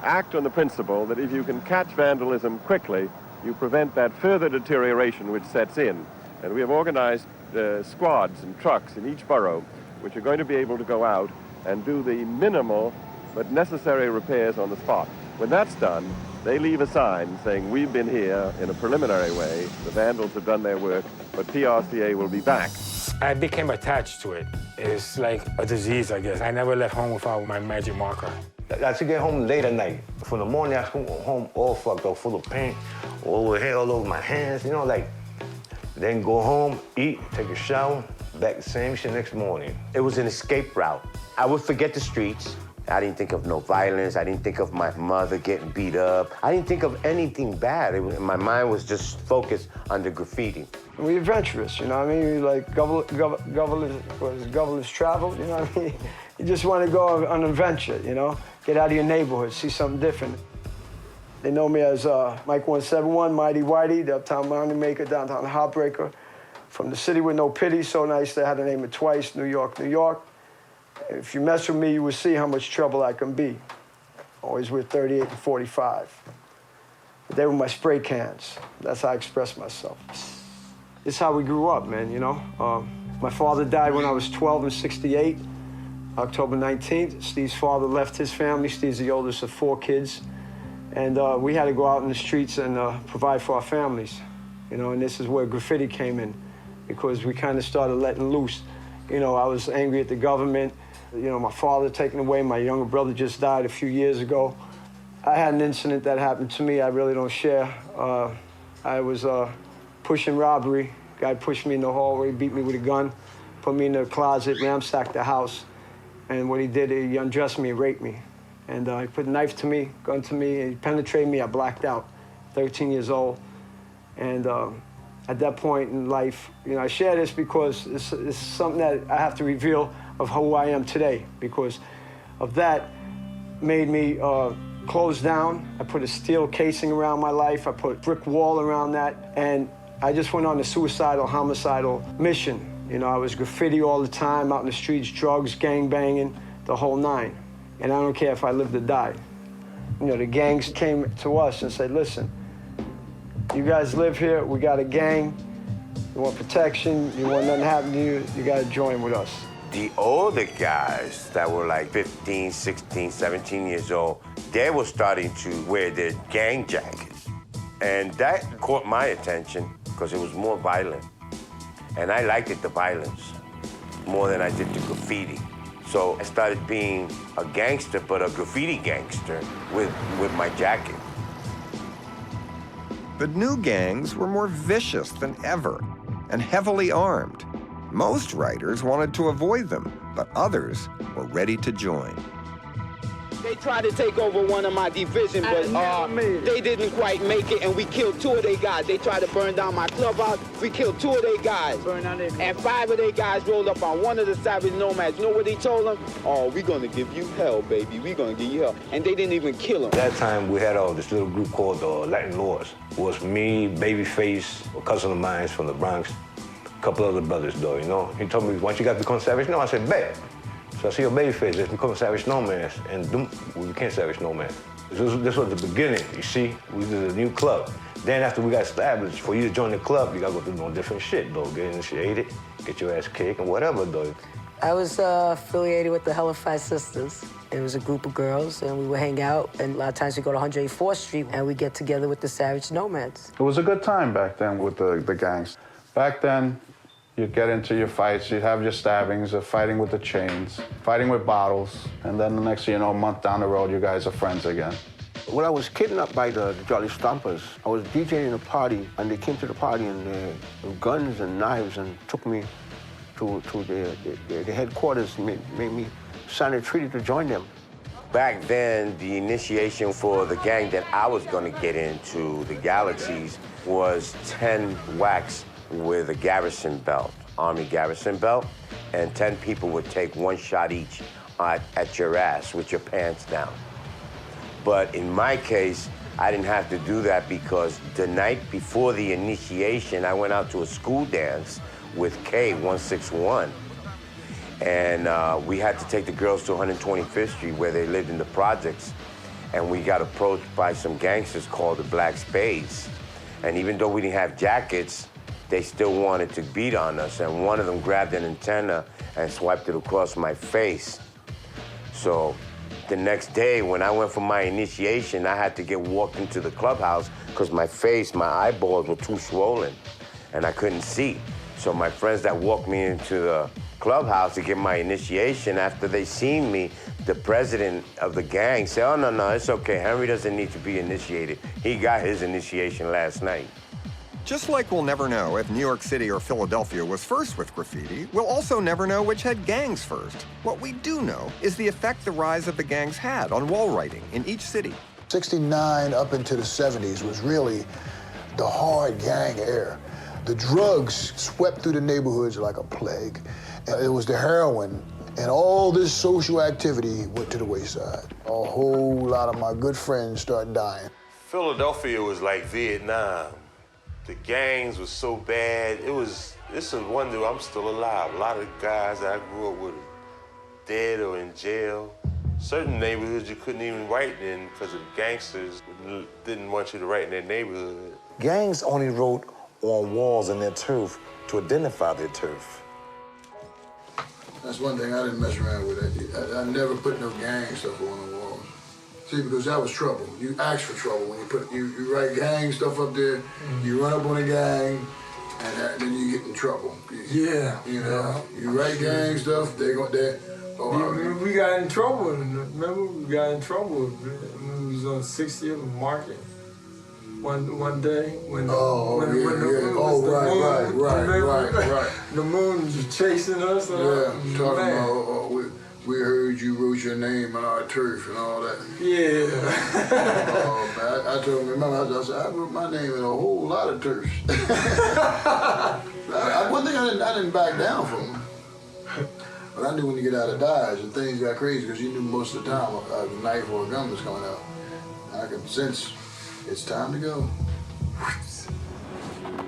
act on the principle that if you can catch vandalism quickly, you prevent that further deterioration which sets in. And we have organized squads and trucks in each borough which are going to be able to go out and do the minimal but necessary repairs on the spot. When that's done, they leave a sign saying, we've been here in a preliminary way, the vandals have done their work, but PRCA will be back. I became attached to it. It's like a disease, I guess. I never left home without my magic marker. I used to get home late at night. From the morning, I was home all fucked up, full of paint, over here, all over my hands, you know, like, then go home, eat, take a shower, back the same shit next morning. It was an escape route. I would forget the streets. I didn't think of no violence. I didn't think of my mother getting beat up. I didn't think of anything bad. My mind was just focused on the graffiti. We're adventurous, you know what I mean? We like governors travel, you know what I mean? You just want to go on an adventure, you know? Get out of your neighborhood, see something different. They know me as Mike 171, Mighty Whitey, the Uptown Money Maker, Downtown Heartbreaker. From the city with no pity, so nice they had to name it twice, New York, New York. If you mess with me, you will see how much trouble I can be. Always with 38 and 45. But they were my spray cans. That's how I express myself. It's how we grew up, man, you know? My father died when I was 12 and 68, October 19th. Steve's father left his family. Steve's the oldest of 4 kids. And we had to go out in the streets and provide for our families, you know? And this is where graffiti came in, because we kind of started letting loose. You know, I was angry at the government. You know, my father taken away, my younger brother just died a few years ago. I had an incident that happened to me I really don't share. I was pushing robbery. Guy pushed me in the hallway, beat me with a gun, put me in the closet, ransacked the house. And what he did, he undressed me and raped me. And he put a knife to me, gun to me, and he penetrated me. I blacked out, 13 years old. And at that point in life, you know, I share this because it's something that I have to reveal of who I am today, because of that made me close down. I put a steel casing around my life. I put a brick wall around that. And I just went on a suicidal, homicidal mission. You know, I was graffiti all the time, out in the streets, drugs, gang banging, the whole 9. And I don't care if I lived or died. You know, the gangs came to us and said, listen, you guys live here, we got a gang, you want protection, you want nothing to happen to you, you gotta join with us. The older guys that were like 15, 16, 17 years old, they were starting to wear their gang jackets. And that caught my attention because it was more violent. And I liked it, the violence, more than I did the graffiti. So I started being a gangster, but a graffiti gangster with my jacket. The new gangs were more vicious than ever and heavily armed. Most writers wanted to avoid them, but others were ready to join. They tried to take over one of my division, but they didn't quite make it, and we killed 2 of their guys. They tried to burn down my clubhouse. We killed 2 of their guys. And 5 of their guys rolled up on one of the savage nomads. You know what he told them? Oh, we're going to give you hell, baby. We're going to give you hell. And they didn't even kill him. That time, we had this little group called the Latin Lords. It was me, Babyface, a cousin of mine from the Bronx, a couple other brothers, though, you know? He told me, why don't you guys become savage? No, I said, bet. So I see a Babyface, let's become savage nomads, and we became savage nomads. This was the beginning, you see? We did a new club. Then after we got established, for you to join the club, you gotta go through no different shit, though. Get initiated, get your ass kicked, and whatever, though. I was affiliated with the Halifax Sisters. It was a group of girls, and we would hang out, and a lot of times we go to 104th Street, and we get together with the Savage Nomads. It was a good time back then with the gangs. Back then, you'd get into your fights, you'd have your stabbings, fighting with the chains, fighting with bottles, and then the next thing you know, a month down the road, you guys are friends again. When I was kidnapped by the Jolly Stompers, I was DJing a party, and they came to the party with guns and knives and took me to the headquarters, made me sign a treaty to join them. Back then, the initiation for the gang that I was going to get into, the Galaxies, was 10 whacks with a garrison belt, Army garrison belt, and 10 people would take 1 shot each at your ass with your pants down. But in my case, I didn't have to do that because the night before the initiation, I went out to a school dance with K161. And we had to take the girls to 125th Street where they lived in the projects. And we got approached by some gangsters called the Black Spades. And even though we didn't have jackets, they still wanted to beat on us. And one of them grabbed an antenna and swiped it across my face. So the next day, when I went for my initiation, I had to get walked into the clubhouse because my face, my eyeballs were too swollen and I couldn't see. So my friends that walked me into the clubhouse to get my initiation, after they seen me, the president of the gang said, oh, no, it's okay. Henry doesn't need to be initiated. He got his initiation last night. Just like we'll never know if New York City or Philadelphia was first with graffiti, we'll also never know which had gangs first. What we do know is the effect the rise of the gangs had on wall writing in each city. 69 up into the 70s was really the hard gang era. The drugs swept through the neighborhoods like a plague. And it was the heroin, and all this social activity went to the wayside. A whole lot of my good friends started dying. Philadelphia was like Vietnam. The gangs was so bad. It's a wonder I'm still alive. A lot of guys that I grew up with are dead or in jail. Certain neighborhoods you couldn't even write in because the gangsters didn't want you to write in their neighborhood. Gangs only wrote on walls in their turf to identify their turf. That's one thing I didn't mess around with. I never put no gang stuff on the walls. See, because that was trouble. You ask for trouble when you write gang stuff up there. You run up on a gang, and then you get in trouble. You know, you write gang stuff. We got in trouble. Remember, we got in trouble. We was on 60th Market. One day when the moon was chasing us. Talking about we heard you wrote your name on our turf and all that. Yeah. Man, I told him, remember, I said, I wrote my name in a whole lot of turfs. One thing I didn't back down from. But I knew when you get out of Dodge and things got crazy because you knew most of the time a knife or a gun was coming out. I could sense it's time to go.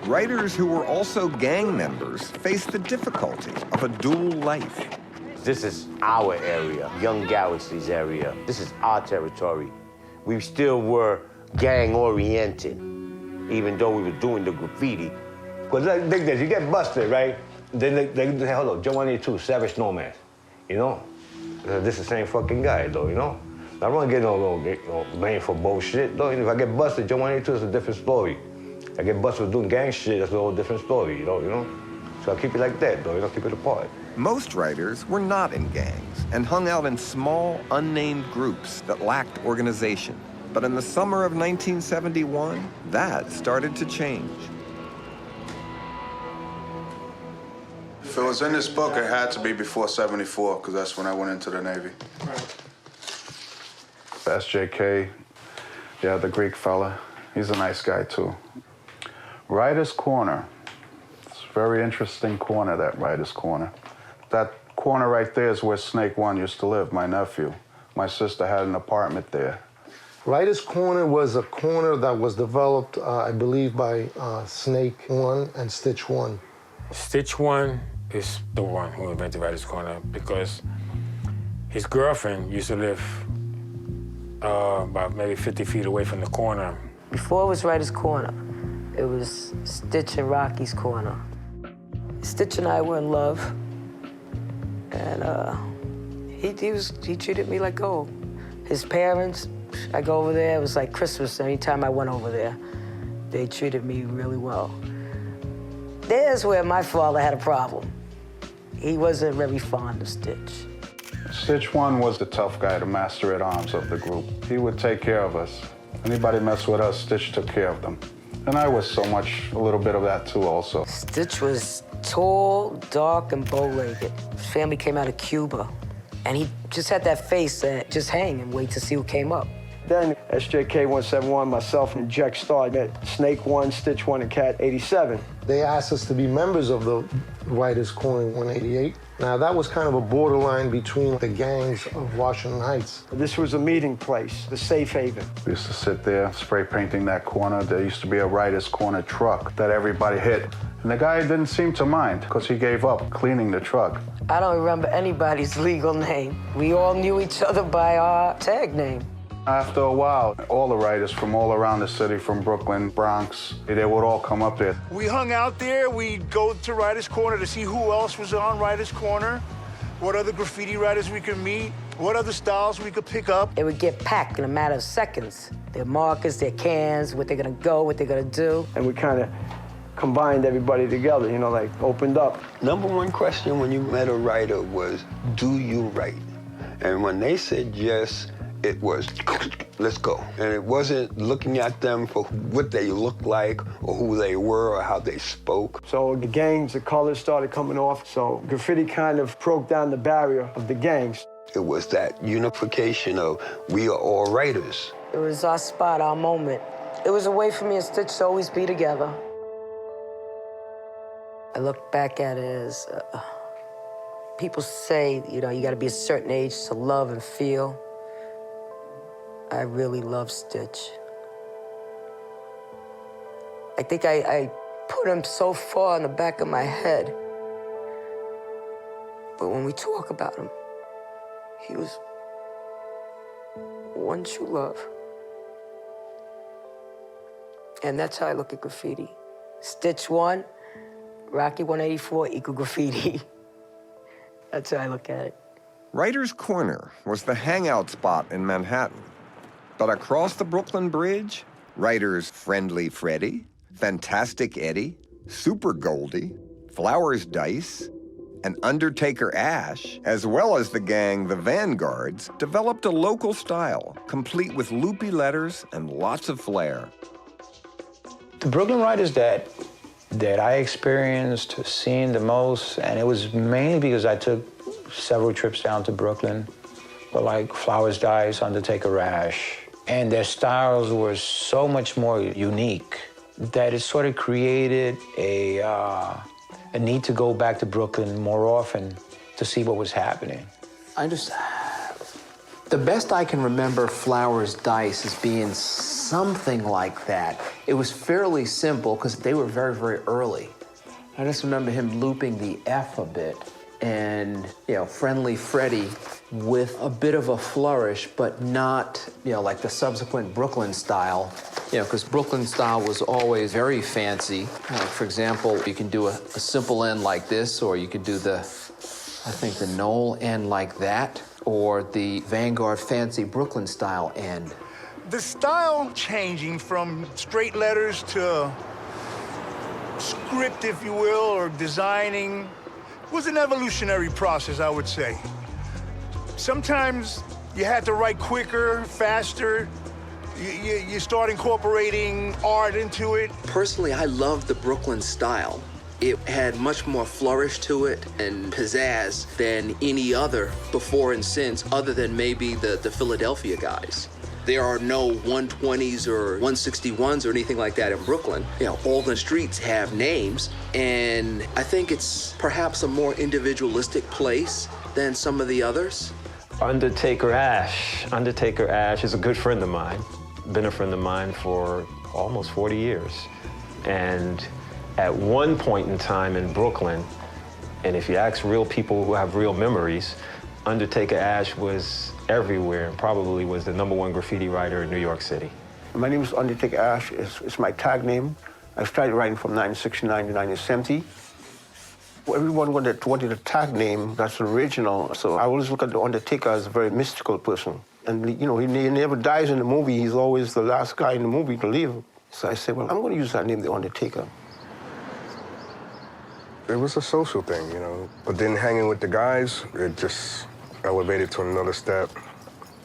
Writers who were also gang members faced the difficulty of a dual life. This is our area, Young Galaxy's area. This is our territory. we still were gang-oriented, even though we were doing the graffiti. Because like this, you get busted, right? Then they hold up, Joe 182, Savage Nomad, you know? This is the same fucking guy, though, you know? I don't want to get no blame for bullshit, though. If I get busted, Joe 182 is a different story. I get busted with doing gang shit, that's a whole different story, you know? So I keep it like that, though, keep it apart. Most writers were not in gangs and hung out in small, unnamed groups that lacked organization. But in the summer of 1971, that started to change. If it was in this book, it had to be before 74, because that's when I went into the Navy. SJK, yeah, the Greek fella, he's a nice guy too. Writer's Corner. It's a very interesting corner, that Writer's Corner. That corner right there is where Snake One used to live, my nephew. My sister had an apartment there. Writer's Corner was a corner that was developed, I believe, by Snake One and Stitch One. Stitch One is the one who invented Writer's Corner because his girlfriend used to live about maybe 50 feet away from the corner. Before it was Writer's Corner, it was Stitch and Rocky's Corner. Stitch and I were in love, and he treated me like gold. His parents, I go over there, it was like Christmas anytime I went over there. They treated me really well. There's where my father had a problem. He wasn't very fond of Stitch. Stitch One was the tough guy, the master at arms of the group. He would take care of us. Anybody messed with us, Stitch took care of them. And I was a little bit of that too also. Stitch was tall, dark, and bow-legged. His family came out of Cuba. And he just had that face that just hang and wait to see who came up. Then SJK 171, myself and Jack Starr met Snake One, Stitch One, and Cat 87. They asked us to be members of the Writer's Corner 188. Now, that was kind of a borderline between the gangs of Washington Heights. This was a meeting place, the safe haven. We used to sit there, spray painting that corner. There used to be a Writer's Corner truck that everybody hit. And the guy didn't seem to mind because he gave up cleaning the truck. I don't remember anybody's legal name. We all knew each other by our tag name. After a while, all the writers from all around the city, from Brooklyn, Bronx, they would all come up there. We hung out there. We'd go to Writer's Corner to see who else was on Writer's Corner, what other graffiti writers we could meet, what other styles we could pick up. It would get packed in a matter of seconds. Their markers, their cans, what they're gonna go, what they're gonna do. And we kind of combined everybody together, like opened up. Number one question when you met a writer was, do you write? And when they said yes, it was, let's go. And it wasn't looking at them for what they looked like or who they were or how they spoke. So the gangs, the colors started coming off. So graffiti kind of broke down the barrier of the gangs. It was that unification of we are all writers. It was our spot, our moment. It was a way for me and Stitch to always be together. I look back at it as, people say, you gotta be a certain age to love and feel. I really love Stitch. I think I put him so far in the back of my head. But when we talk about him, he was one true love. And that's how I look at graffiti. Stitch One, Rocky 184 equal graffiti. That's how I look at it. Writer's Corner was the hangout spot in Manhattan. But across the Brooklyn Bridge, writers Friendly Freddy, Fantastic Eddie, Super Goldie, Flowers Dice, and Undertaker Ash, as well as the gang The Vanguards, developed a local style, complete with loopy letters and lots of flair. The Brooklyn writers that I experienced seeing the most, and it was mainly because I took several trips down to Brooklyn, but like Flowers Dice, Undertaker Ash, and their styles were so much more unique that it sort of created a need to go back to Brooklyn more often to see what was happening. The best I can remember Flowers Dice as being something like that. It was fairly simple because they were very, very early. I just remember him looping the F a bit. and, you know, Friendly Freddy with a bit of a flourish, but not, you know, like the subsequent Brooklyn style. You know, because Brooklyn style was always very fancy. For example, you can do a simple end like this, or you could do the, I think, the Knoll end like that, or the Vanguard fancy Brooklyn style end. The style changing from straight letters to script, if you will, or designing was an evolutionary process, I would say. Sometimes you had to write quicker, faster. You start incorporating art into it. Personally, I loved the Brooklyn style. It had much more flourish to it and pizzazz than any other before and since, other than maybe the Philadelphia guys. There are no 120s or 161s or anything like that in Brooklyn. You know, all the streets have names, and I think it's perhaps a more individualistic place than some of the others. Undertaker Ash is a good friend of mine. Been a friend of mine for almost 40 years. And at one point in time in Brooklyn, and if you ask real people who have real memories, Undertaker Ash was everywhere and probably was the #1 graffiti writer in New York City. My name is Undertaker Ash. It's my tag name. I started writing from 1969 to 1970. Everyone wanted a tag name that's original, so I always look at the Undertaker as a very mystical person. And, you know, he never dies in the movie. He's always the last guy in the movie to leave. So I said, well, I'm going to use that name, The Undertaker. It was a social thing, you know. But then hanging with the guys, it just elevated to another step.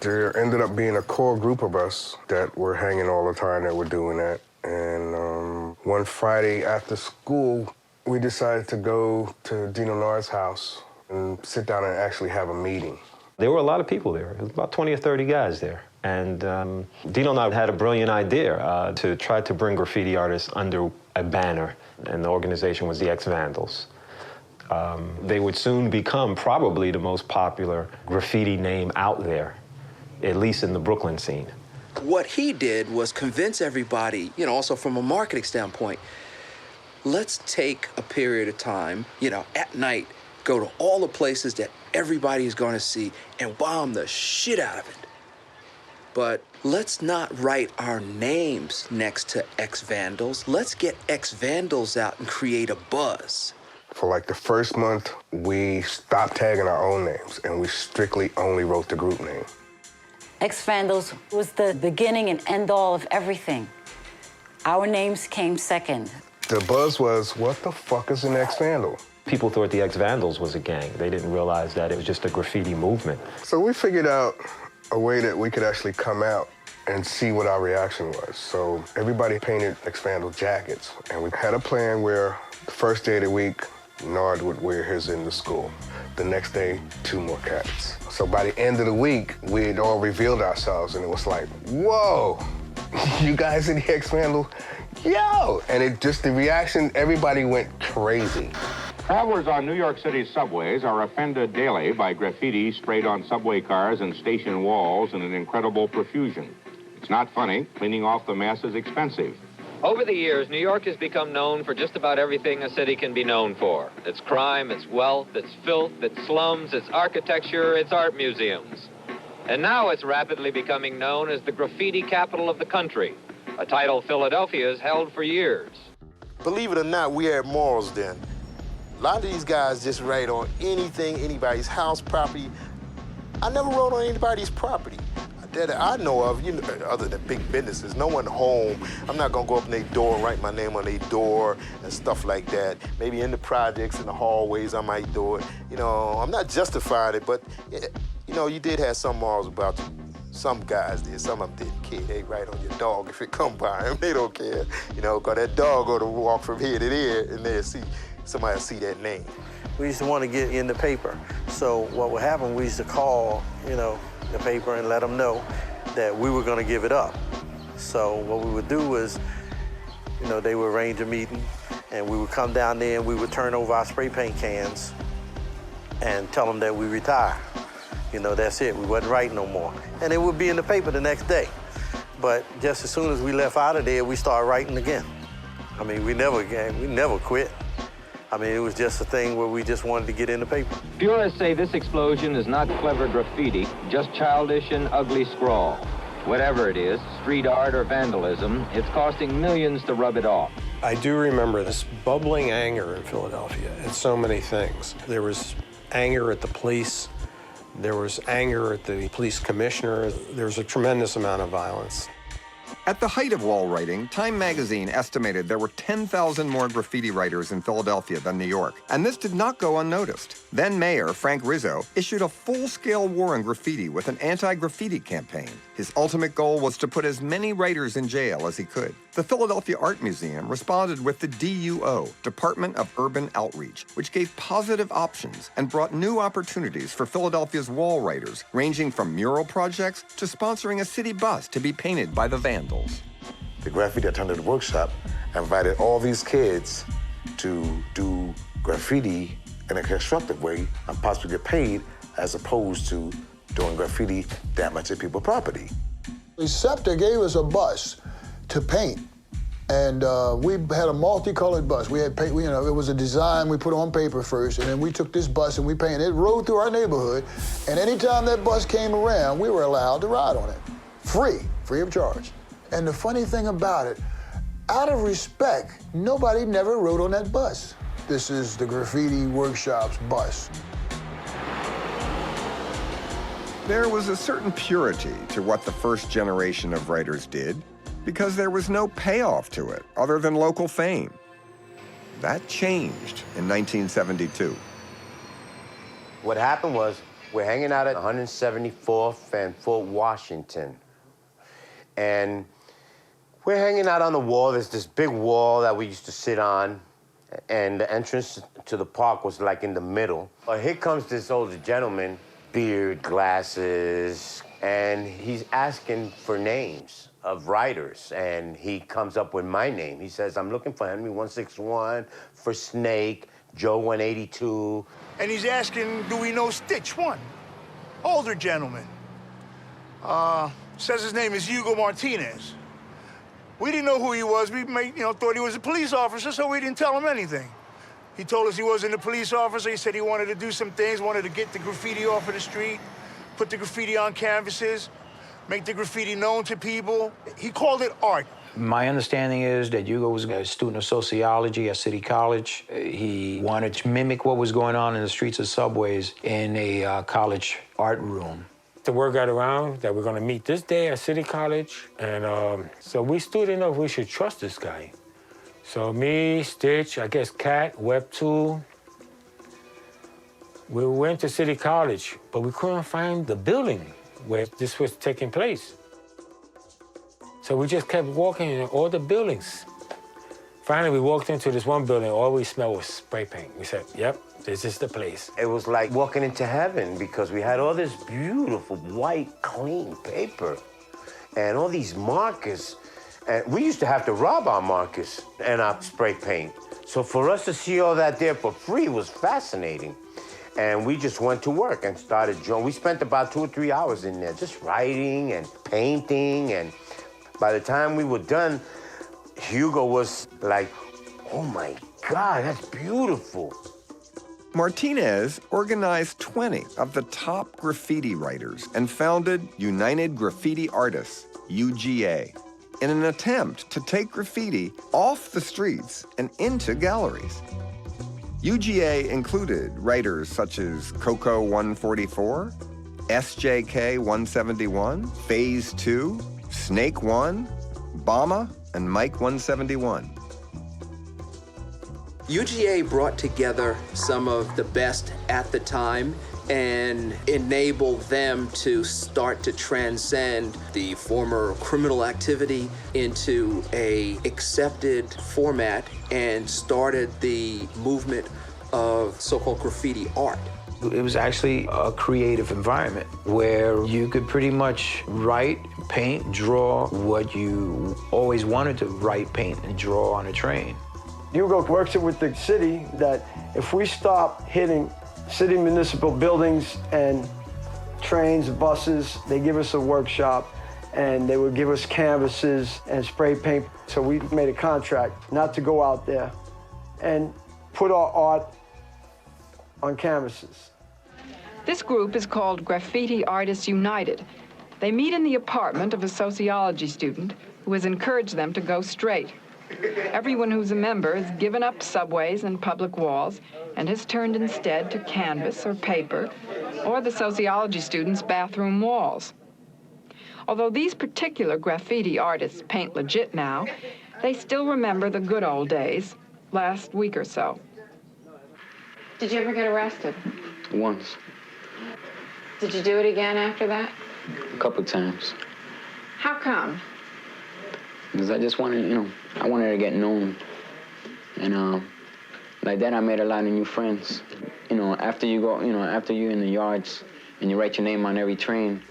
There ended up being a core group of us that were hanging all the time that were doing that. And one Friday after school, we decided to go to Dino Nard's house and sit down and actually have a meeting. There were a lot of people there. There was about 20 or 30 guys there. And Dino Nard had a brilliant idea to try to bring graffiti artists under a banner, and the organization was the Ex-Vandals. They would soon become probably the most popular graffiti name out there, at least in the Brooklyn scene. What he did was convince everybody, you know, also from a marketing standpoint, let's take a period of time, you know, at night, go to all the places that everybody is going to see and bomb the shit out of it. But let's not write our names next to Ex-Vandals. Let's get Ex-Vandals out and create a buzz. For like the first month, we stopped tagging our own names, and we strictly only wrote the group name. Ex-Vandals was the beginning and end all of everything. Our names came second. The buzz was, what the fuck is an Ex-Vandal? People thought the Ex-Vandals was a gang. They didn't realize that it was just a graffiti movement. So we figured out a way that we could actually come out and see what our reaction was. So everybody painted Ex-Vandal jackets, and we had a plan where the first day of the week, Nard would wear his into school. The next day, 2 more cats. So by the end of the week, we had all revealed ourselves, and it was like, whoa, you guys in the Ex-Vandal? Yo! And it just, the reaction, everybody went crazy. Travelers on New York City's subways are offended daily by graffiti sprayed on subway cars and station walls in an incredible profusion. It's not funny. Cleaning off the mess is expensive. Over the years, New York has become known for just about everything a city can be known for. Its crime, its wealth, its filth, its slums, its architecture, its art museums. And now it's rapidly becoming known as the graffiti capital of the country, a title Philadelphia has held for years. Believe it or not, we had morals then. A lot of these guys just write on anything, anybody's house, property. I never wrote on anybody's property that I know of, you know, other than big businesses. No one home. I'm not gonna go up in their door and write my name on their door and stuff like that. Maybe in the projects, in the hallways, I might do it. You know, I'm not justifying it, but, you know, you did have some morals about you. Some guys did, some of them didn't care. They write on your dog if it come by them. They don't care, you know, because that dog go to walk from here to there and they'll see, somebody will see that name. We used to want to get in the paper. So what would happen, we used to call, you know, the paper and let them know that we were going to give it up. So what we would do was, you know, they would arrange a meeting and we would come down there and we would turn over our spray paint cans and tell them that we retire. You know, that's it, we wasn't writing no more. And it would be in the paper the next day. But just as soon as we left out of there, we started writing again. I mean, we never quit. I mean, it was just a thing where we just wanted to get in the paper. Purists say this explosion is not clever graffiti, just childish and ugly scrawl. Whatever it is, street art or vandalism, it's costing millions to rub it off. I do remember this bubbling anger in Philadelphia at so many things. There was anger at the police. There was anger at the police commissioner. There was a tremendous amount of violence. At the height of wall writing, Time magazine estimated there were 10,000 more graffiti writers in Philadelphia than New York, and this did not go unnoticed. Then Mayor Frank Rizzo issued a full-scale war on graffiti with an anti-graffiti campaign. His ultimate goal was to put as many writers in jail as he could. The Philadelphia Art Museum responded with the DUO, Department of Urban Outreach, which gave positive options and brought new opportunities for Philadelphia's wall writers, ranging from mural projects to sponsoring a city bus to be painted by the vandals. The graffiti attended workshop invited all these kids to do graffiti in a constructive way and possibly get paid, as opposed to doing graffiti damaging people's property. SEPTA gave us a bus to paint, and we had a multicolored bus. We had paint, you know, it was a design we put on paper first, and then we took this bus and we painted it, rode through our neighborhood, and anytime that bus came around, we were allowed to ride on it, free of charge. And the funny thing about it, out of respect, nobody never rode on that bus. This is the Graffiti Workshop's bus. There was a certain purity to what the first generation of writers did, because there was no payoff to it other than local fame. That changed in 1972. What happened was, we're hanging out at 174th and Fort Washington. And we're hanging out on the wall. There's this big wall that we used to sit on, and the entrance to the park was like in the middle. Here comes this older gentleman, beard, glasses, and he's asking for names of writers, and he comes up with my name. He says, I'm looking for Henry 161, for Snake, Joe 182. And he's asking, do we know Stitch One? Older gentleman. Says his name is Hugo Martinez. We didn't know who he was. We thought he was a police officer, so we didn't tell him anything. He told us he wasn't a police officer. He said he wanted to do some things, wanted to get the graffiti off of the street, put the graffiti on canvases, make the graffiti known to people. He called it art. My understanding is that Hugo was a student of sociology at City College. He wanted to mimic what was going on in the streets of subways in a college art room. The word got around that we're gonna meet this day at City College, and so we still didn't know if we should trust this guy. So me, Stitch, I guess Cat, Web 2, we went to City College, but we couldn't find the building where this was taking place. So we just kept walking in all the buildings. Finally, we walked into this one building, all we smelled was spray paint. We said, yep, this is the place. It was like walking into heaven, because we had all this beautiful, white, clean paper and all these markers. And we used to have to rob our markers and our spray paint. So for us to see all that there for free was fascinating. And we just went to work and started drawing. We spent about 2 or 3 hours in there just writing and painting. And by the time we were done, Hugo was like, oh my God, that's beautiful. Martinez organized 20 of the top graffiti writers and founded United Graffiti Artists, UGA, in an attempt to take graffiti off the streets and into galleries. UGA included writers such as Coco 144, SJK 171, Phase 2, Snake 1, Bama, and Mike 171. UGA brought together some of the best at the time and enabled them to start to transcend the former criminal activity into a accepted format and started the movement of so-called graffiti art. It was actually a creative environment where you could pretty much write, paint, draw what you always wanted to write, paint, and draw on a train. Hugo works it with the city that if we stop hitting city municipal buildings and trains, buses, they give us a workshop and they would give us canvases and spray paint. So we made a contract not to go out there. And put our art on canvases. This group is called Graffiti Artists United. They meet in the apartment of a sociology student who has encouraged them to go straight. Everyone who's a member has given up subways and public walls and has turned instead to canvas or paper or the sociology student's bathroom walls. Although these particular graffiti artists paint legit now, they still remember the good old days, last week or so. Did you ever get arrested? Once, Did you do it again after that? a couple times. How come? Because I just wanted, I wanted to get known. And like that, I made a lot of new friends. After you go, after you're in the yards and you write your name on every train,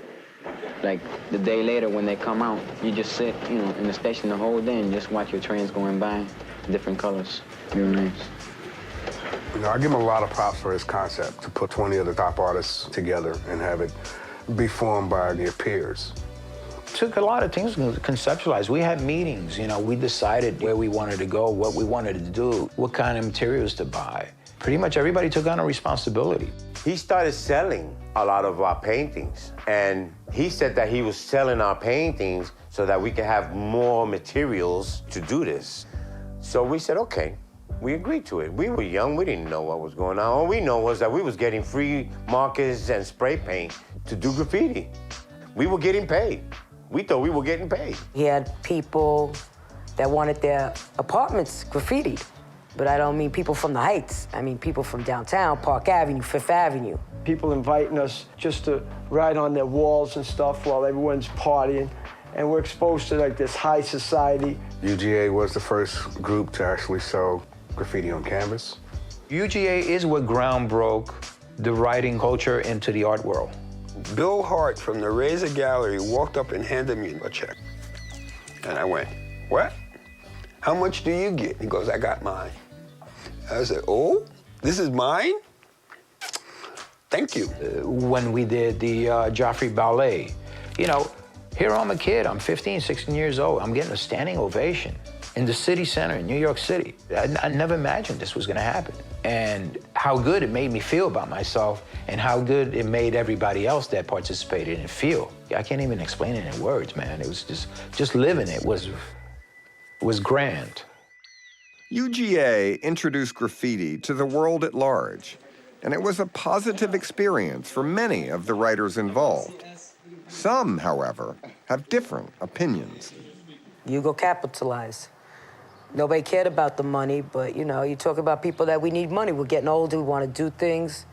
like the day later when they come out, you just sit, in the station the whole day and just watch your trains going by, different colors, real nice. I give him a lot of props for his concept, to put 20 of the top artists together and have it be formed by their peers. Took a lot of things to conceptualize. We had meetings, we decided where we wanted to go, what we wanted to do, what kind of materials to buy. Pretty much everybody took on a responsibility. He started selling a lot of our paintings, and he said that he was selling our paintings so that we could have more materials to do this. So we said, okay, we agreed to it. We were young, we didn't know what was going on. All we know was that we was getting free markers and spray paint to do graffiti. We were getting paid. We thought we were getting paid. He had people that wanted their apartments graffitied. But I don't mean people from the Heights. I mean people from downtown, Park Avenue, Fifth Avenue. People inviting us just to write on their walls and stuff while everyone's partying. And we're exposed to like this high society. UGA was the first group to actually show graffiti on canvas. UGA is what ground broke the writing culture into the art world. Bill Hart from the Razor Gallery walked up and handed me a check. And I went, what? How much do you get? He goes, I got mine. I said, oh, this is mine? Thank you. When we did the Joffrey Ballet, here I'm a kid, I'm 15, 16 years old, I'm getting a standing ovation in the city center in New York City. I never imagined this was gonna happen. And how good it made me feel about myself and how good it made everybody else that participated in it feel. I can't even explain it in words, man. It was just living it was grand. UGA introduced graffiti to the world at large, and it was a positive experience for many of the writers involved. Some, however, have different opinions. Hugo capitalized. Nobody cared about the money, but you talk about people that we need money. We're getting older, we want to do things.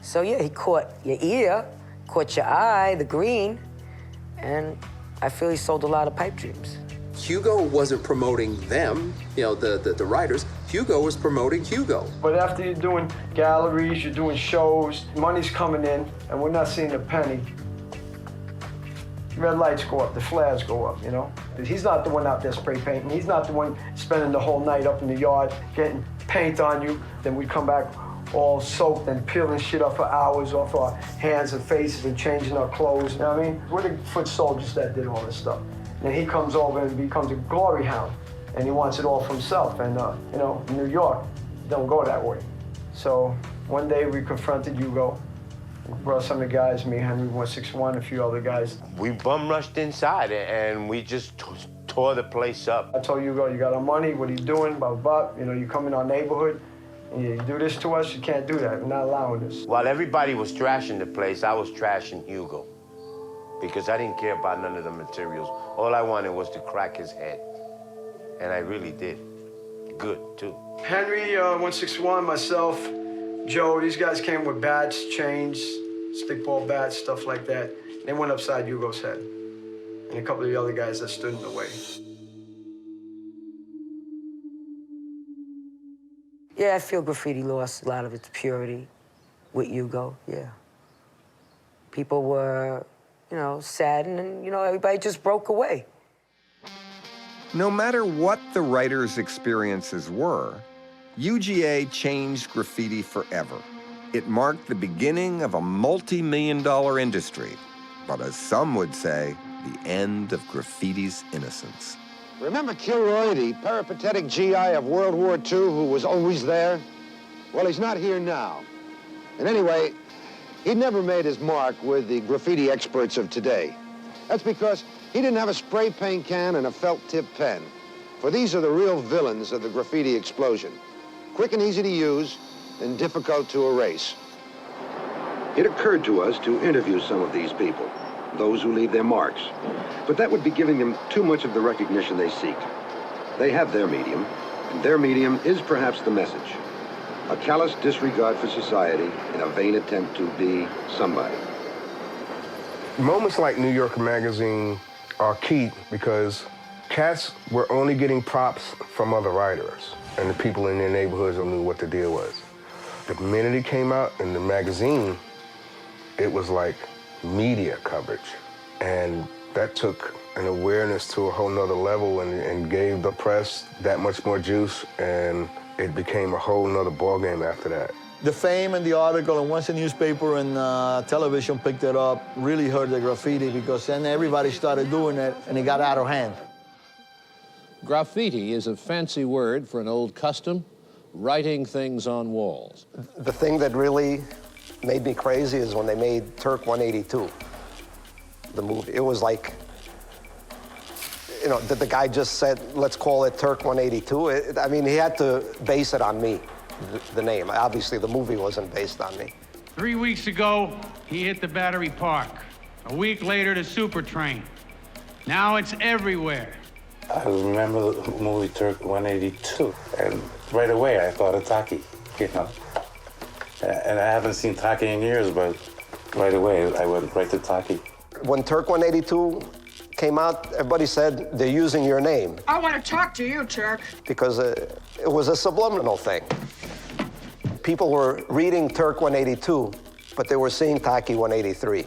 So yeah, he caught your ear, caught your eye, the green, and I feel he sold a lot of pipe dreams. Hugo wasn't promoting them, the writers. Hugo was promoting Hugo. But after you're doing galleries, you're doing shows, money's coming in, and we're not seeing a penny. Red lights go up, the flares go up, He's not the one out there spray painting. He's not the one spending the whole night up in the yard getting paint on you. Then we come back all soaked and peeling shit up for hours off our hands and faces and changing our clothes, you know what I mean? We're the foot soldiers that did all this stuff. And he comes over and becomes a glory hound, and he wants it all for himself. And, in New York, it don't go that way. So one day we confronted Hugo. We brought some of the guys, me, Henry 161, a few other guys. We bum rushed inside and we just tore the place up. I told Hugo, you got our money, what are you doing, blah, blah, blah. You come in our neighborhood, and you do this to us, you can't do that. We're not allowing this. While everybody was trashing the place, I was trashing Hugo, because I didn't care about none of the materials. All I wanted was to crack his head, and I really did. Good, too. Henry 161, myself, Joe, these guys came with bats, chains, stickball bats, stuff like that. They went upside Hugo's head, and a couple of the other guys that stood in the way. Yeah, I feel graffiti lost a lot of its purity with Hugo, yeah. People were, saddened, and, everybody just broke away. No matter what the writers' experiences were, UGA changed graffiti forever. It marked the beginning of a multi-million-dollar industry, but as some would say, the end of graffiti's innocence. Remember Kilroy, the peripatetic GI of World War II who was always there? Well, he's not here now. And anyway, he never made his mark with the graffiti experts of today. That's because he didn't have a spray paint can and a felt-tip pen. For these are the real villains of the graffiti explosion. Quick and easy to use, and difficult to erase. It occurred to us to interview some of these people, those who leave their marks. But that would be giving them too much of the recognition they seek. They have their medium, and their medium is perhaps the message. A callous disregard for society in a vain attempt to be somebody. Moments like New Yorker Magazine are key because cats were only getting props from other writers and the people in their neighborhoods who knew what the deal was. The minute it came out in the magazine, it was like media coverage. And that took an awareness to a whole nother level and gave the press that much more juice, and it became a whole nother ballgame after that. The fame and the article, and once the newspaper and television picked it up, really hurt the graffiti, because then everybody started doing it and it got out of hand. Graffiti is a fancy word for an old custom, writing things on walls. The thing that really made me crazy is when they made Turk 182, the movie. It was like, you know, the guy just said, let's call it Turk 182. I mean, he had to base it on me, the name. Obviously, the movie wasn't based on me. 3 weeks ago, he hit the Battery Park. A week later, the Super Train. Now it's everywhere. I remember the movie Turk 182, and right away I thought of Taki, you know. And I haven't seen Taki in years, but right away I went right to Taki. When Turk 182 came out, everybody said, they're using your name. I want to talk to you, Turk. Because it was a subliminal thing. People were reading Turk 182, but they were seeing Taki 183.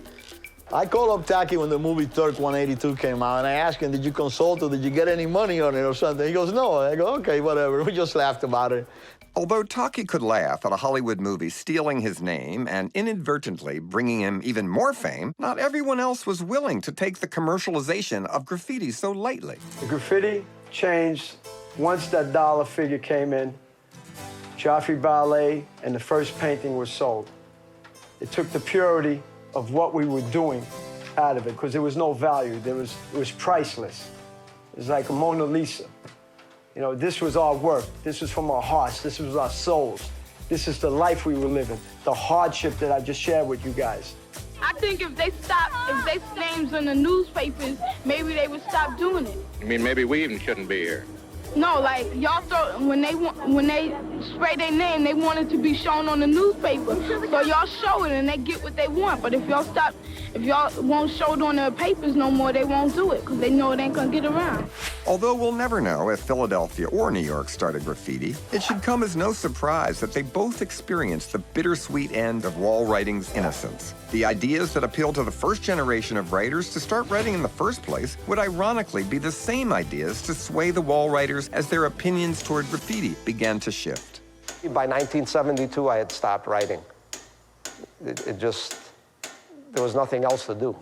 I called up Taki when the movie Turk 182 came out, and I asked him, did you consult or did you get any money on it or something? He goes, no. I go, okay, whatever. We just laughed about it. Although Taki could laugh at a Hollywood movie stealing his name and inadvertently bringing him even more fame, not everyone else was willing to take the commercialization of graffiti so lightly. The graffiti changed once that dollar figure came in, Joffrey Ballet, and the first painting was sold. It took the purity of what we were doing out of it, because there was no value. It was priceless. It was like a Mona Lisa. You know, this was our work. This was from our hearts. This was our souls. This is the life we were living, the hardship that I just shared with you guys. I think if they names in the newspapers, maybe they would stop doing it. You mean maybe we even shouldn't be here? No, like y'all throw when they spray their name, they want it to be shown on the newspaper. So y'all show it and they get what they want. But if y'all won't show it on the papers no more, they won't do it because they know it ain't gonna get around. Although we'll never know if Philadelphia or New York started graffiti, it should come as no surprise that they both experienced the bittersweet end of wall writing's innocence. The ideas that appealed to the first generation of writers to start writing in the first place would ironically be the same ideas to sway the wall writers as their opinions toward graffiti began to shift. By 1972, I had stopped writing. There was nothing else to do.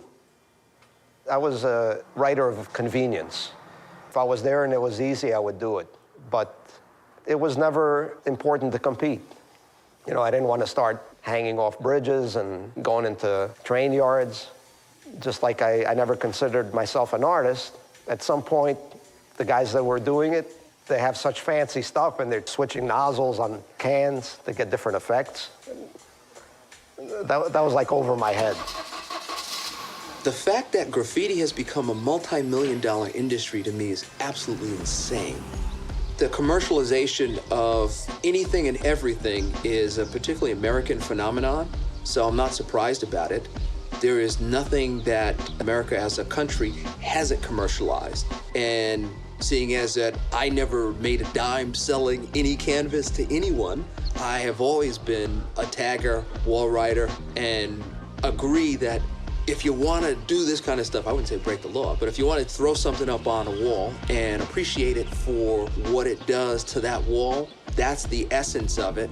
I was a writer of convenience. If I was there and it was easy, I would do it. But it was never important to compete. You know, I didn't want to start hanging off bridges and going into train yards. Just like I never considered myself an artist. At some point, the guys that were doing it, they have such fancy stuff and they're switching nozzles on cans to get different effects. That was like over my head. The fact that graffiti has become a multi-million-dollar industry to me is absolutely insane. The commercialization of anything and everything is a particularly American phenomenon, so I'm not surprised about it. There is nothing that America as a country hasn't commercialized. And seeing as that I never made a dime selling any canvas to anyone, I have always been a tagger, wall writer, and agree that if you want to do this kind of stuff, I wouldn't say break the law, but if you want to throw something up on a wall and appreciate it for what it does to that wall, that's the essence of it.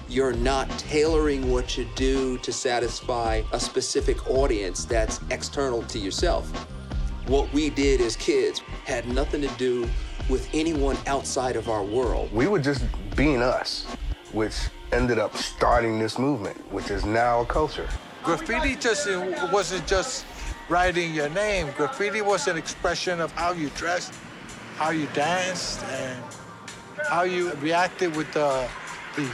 You're not tailoring what you do to satisfy a specific audience that's external to yourself. What we did as kids had nothing to do with anyone outside of our world. We were just being us. which ended up starting this movement, which is now a culture. Graffiti just wasn't just writing your name. Graffiti was an expression of how you dressed, how you danced, and how you reacted with the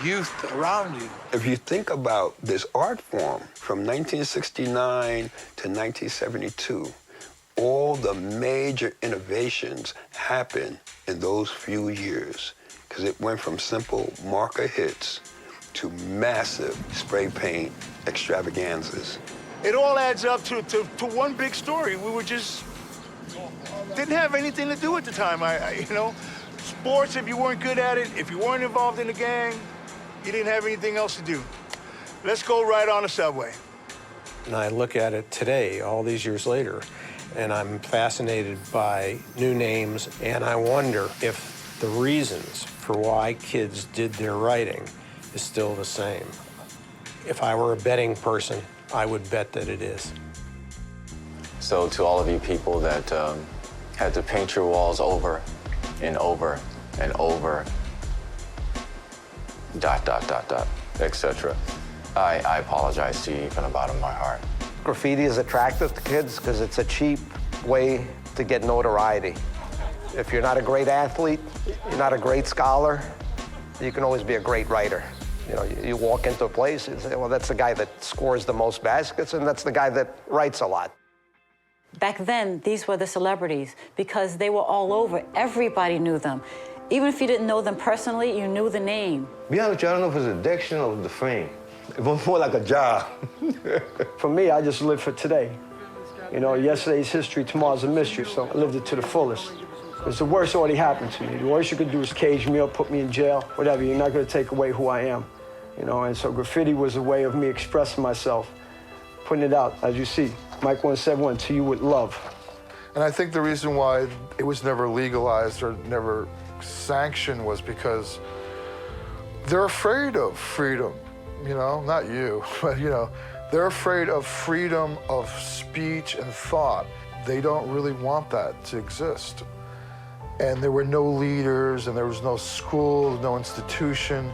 youth around you. If you think about this art form from 1969 to 1972, all the major innovations happened in those few years because it went from simple marker hits to massive spray paint extravaganzas. It all adds up to one big story. We were just, didn't have anything to do at the time. You know, sports, if you weren't good at it, if you weren't involved in the gang, you didn't have anything else to do. Let's go ride on the subway. And I look at it today, all these years later, and I'm fascinated by new names, and I wonder if the reasons for why kids did their writing is still the same. If I were a betting person, I would bet that it is. So to all of you people that had to paint your walls over and over and over, ... etc. I apologize to you from the bottom of my heart. Graffiti is attractive to kids because it's a cheap way to get notoriety. If you're not a great athlete, you're not a great scholar, you can always be a great writer. You know, you walk into a place and say, well, that's the guy that scores the most baskets, and that's the guy that writes a lot. Back then, these were the celebrities because they were all over. Everybody knew them. Even if you didn't know them personally, you knew the name. Be honest with you, I don't know if it's addiction or the fame. It was more like a job. For me, I just live for today. You know, yesterday's history, tomorrow's a mystery, so I lived it to the fullest. Because the worst already happened to me. The worst you could do is cage me or put me in jail, whatever. You're not going to take away who I am. You know, and so graffiti was a way of me expressing myself, putting it out, as you see. Mike 171, to you with love. And I think the reason why it was never legalized or never sanctioned was because they're afraid of freedom, you know, not you, but you know, they're afraid of freedom of speech and thought. They don't really want that to exist. And there were no leaders, and there was no schools, no institution.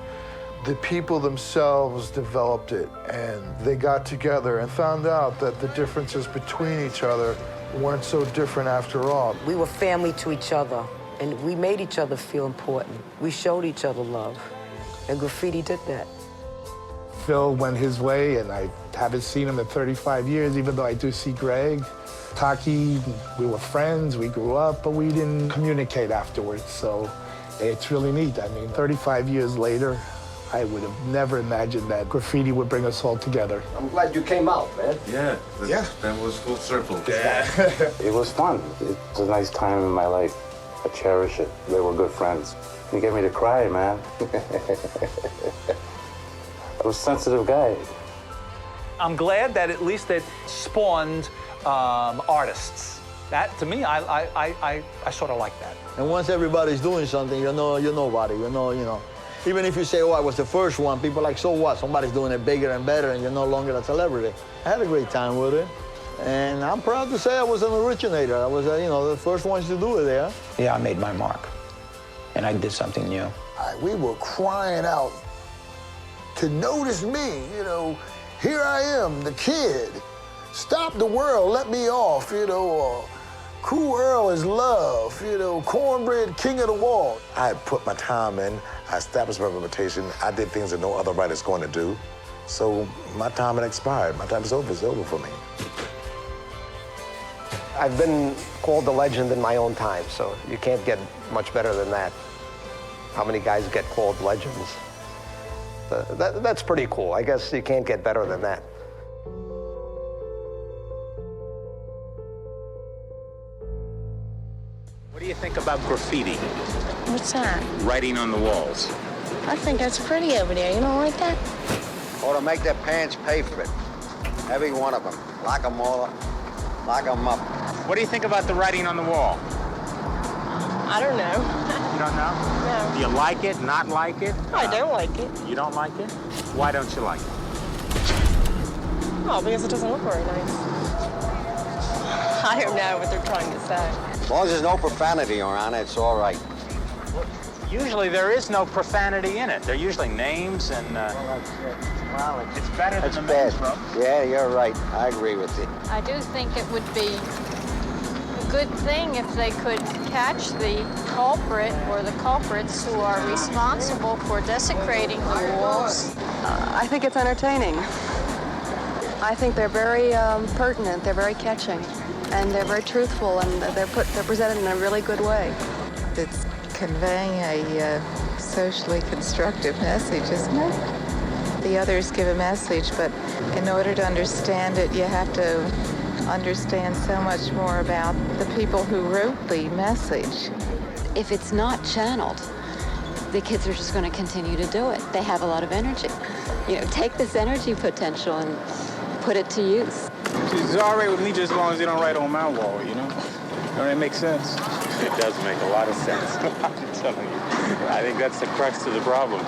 The people themselves developed it, and they got together and found out that the differences between each other weren't so different after all. We were family to each other, and we made each other feel important. We showed each other love, and graffiti did that. Phil went his way, and I haven't seen him in 35 years, even though I do see Greg. Taki, we were friends, we grew up, but we didn't communicate afterwards, so it's really neat. I mean, 35 years later, I would have never imagined that graffiti would bring us all together. I'm glad you came out, man. Yeah, that was full circle. Yeah. It was fun. It was a nice time in my life. I cherish it. They were good friends. You get me to cry, man. I was a sensitive guy. I'm glad that at least it spawned artists. That, to me, I sort of like that. And once everybody's doing something, you're nobody, you know. Even if you say, oh, I was the first one, people are like, so what? Somebody's doing it bigger and better, and you're no longer a celebrity. I had a great time with it. And I'm proud to say I was an originator. I was, the first ones to do it there. Yeah, I made my mark, and I did something new. We were crying out to notice me, you know. Here I am, the kid. Stop the world, let me off, you know. Cool Earl is love, you know, cornbread, king of the wall. I had put my time in, I established my reputation, I did things that no other writer's going to do. So my time had expired, my time is over, it's over for me. I've been called a legend in my own time, so you can't get much better than that. How many guys get called legends? That's pretty cool. I guess you can't get better than that. What do you think about graffiti? What's that? Writing on the walls. I think that's pretty over there. You don't like that? Or to make their parents pay for it. Every one of them. Lock them all up. Lock them up. What do you think about the writing on the wall? I don't know. You don't know? No. Do you like it, not like it? I don't like it. You don't like it? Why don't you like it? Oh, because it doesn't look very nice. I don't know what they're trying to say. As long as there's no profanity around it, it's all right. Usually there is no profanity in it. They're usually names and... it's better than the MEMBRO. Yeah, you're right. I agree with you. I do think it would be a good thing if they could catch the culprit or the culprits who are responsible for desecrating the walls. I think it's entertaining. I think they're very pertinent, they're very catching, and they're very truthful, and they're presented in a really good way. It's conveying a socially constructive message, isn't it? The others give a message, but in order to understand it, you have to understand so much more about the people who wrote the message. If it's not channeled, the kids are just going to continue to do it. They have a lot of energy. You know, take this energy potential and put it to use. It's all right with me just as long as they don't write on my wall, you know? Don't that make sense? It does make a lot of sense. I'm telling you. I think that's the crux to the problem.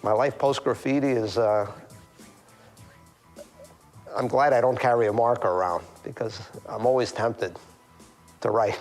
My life post-graffiti is, I'm glad I don't carry a marker around because I'm always tempted to write.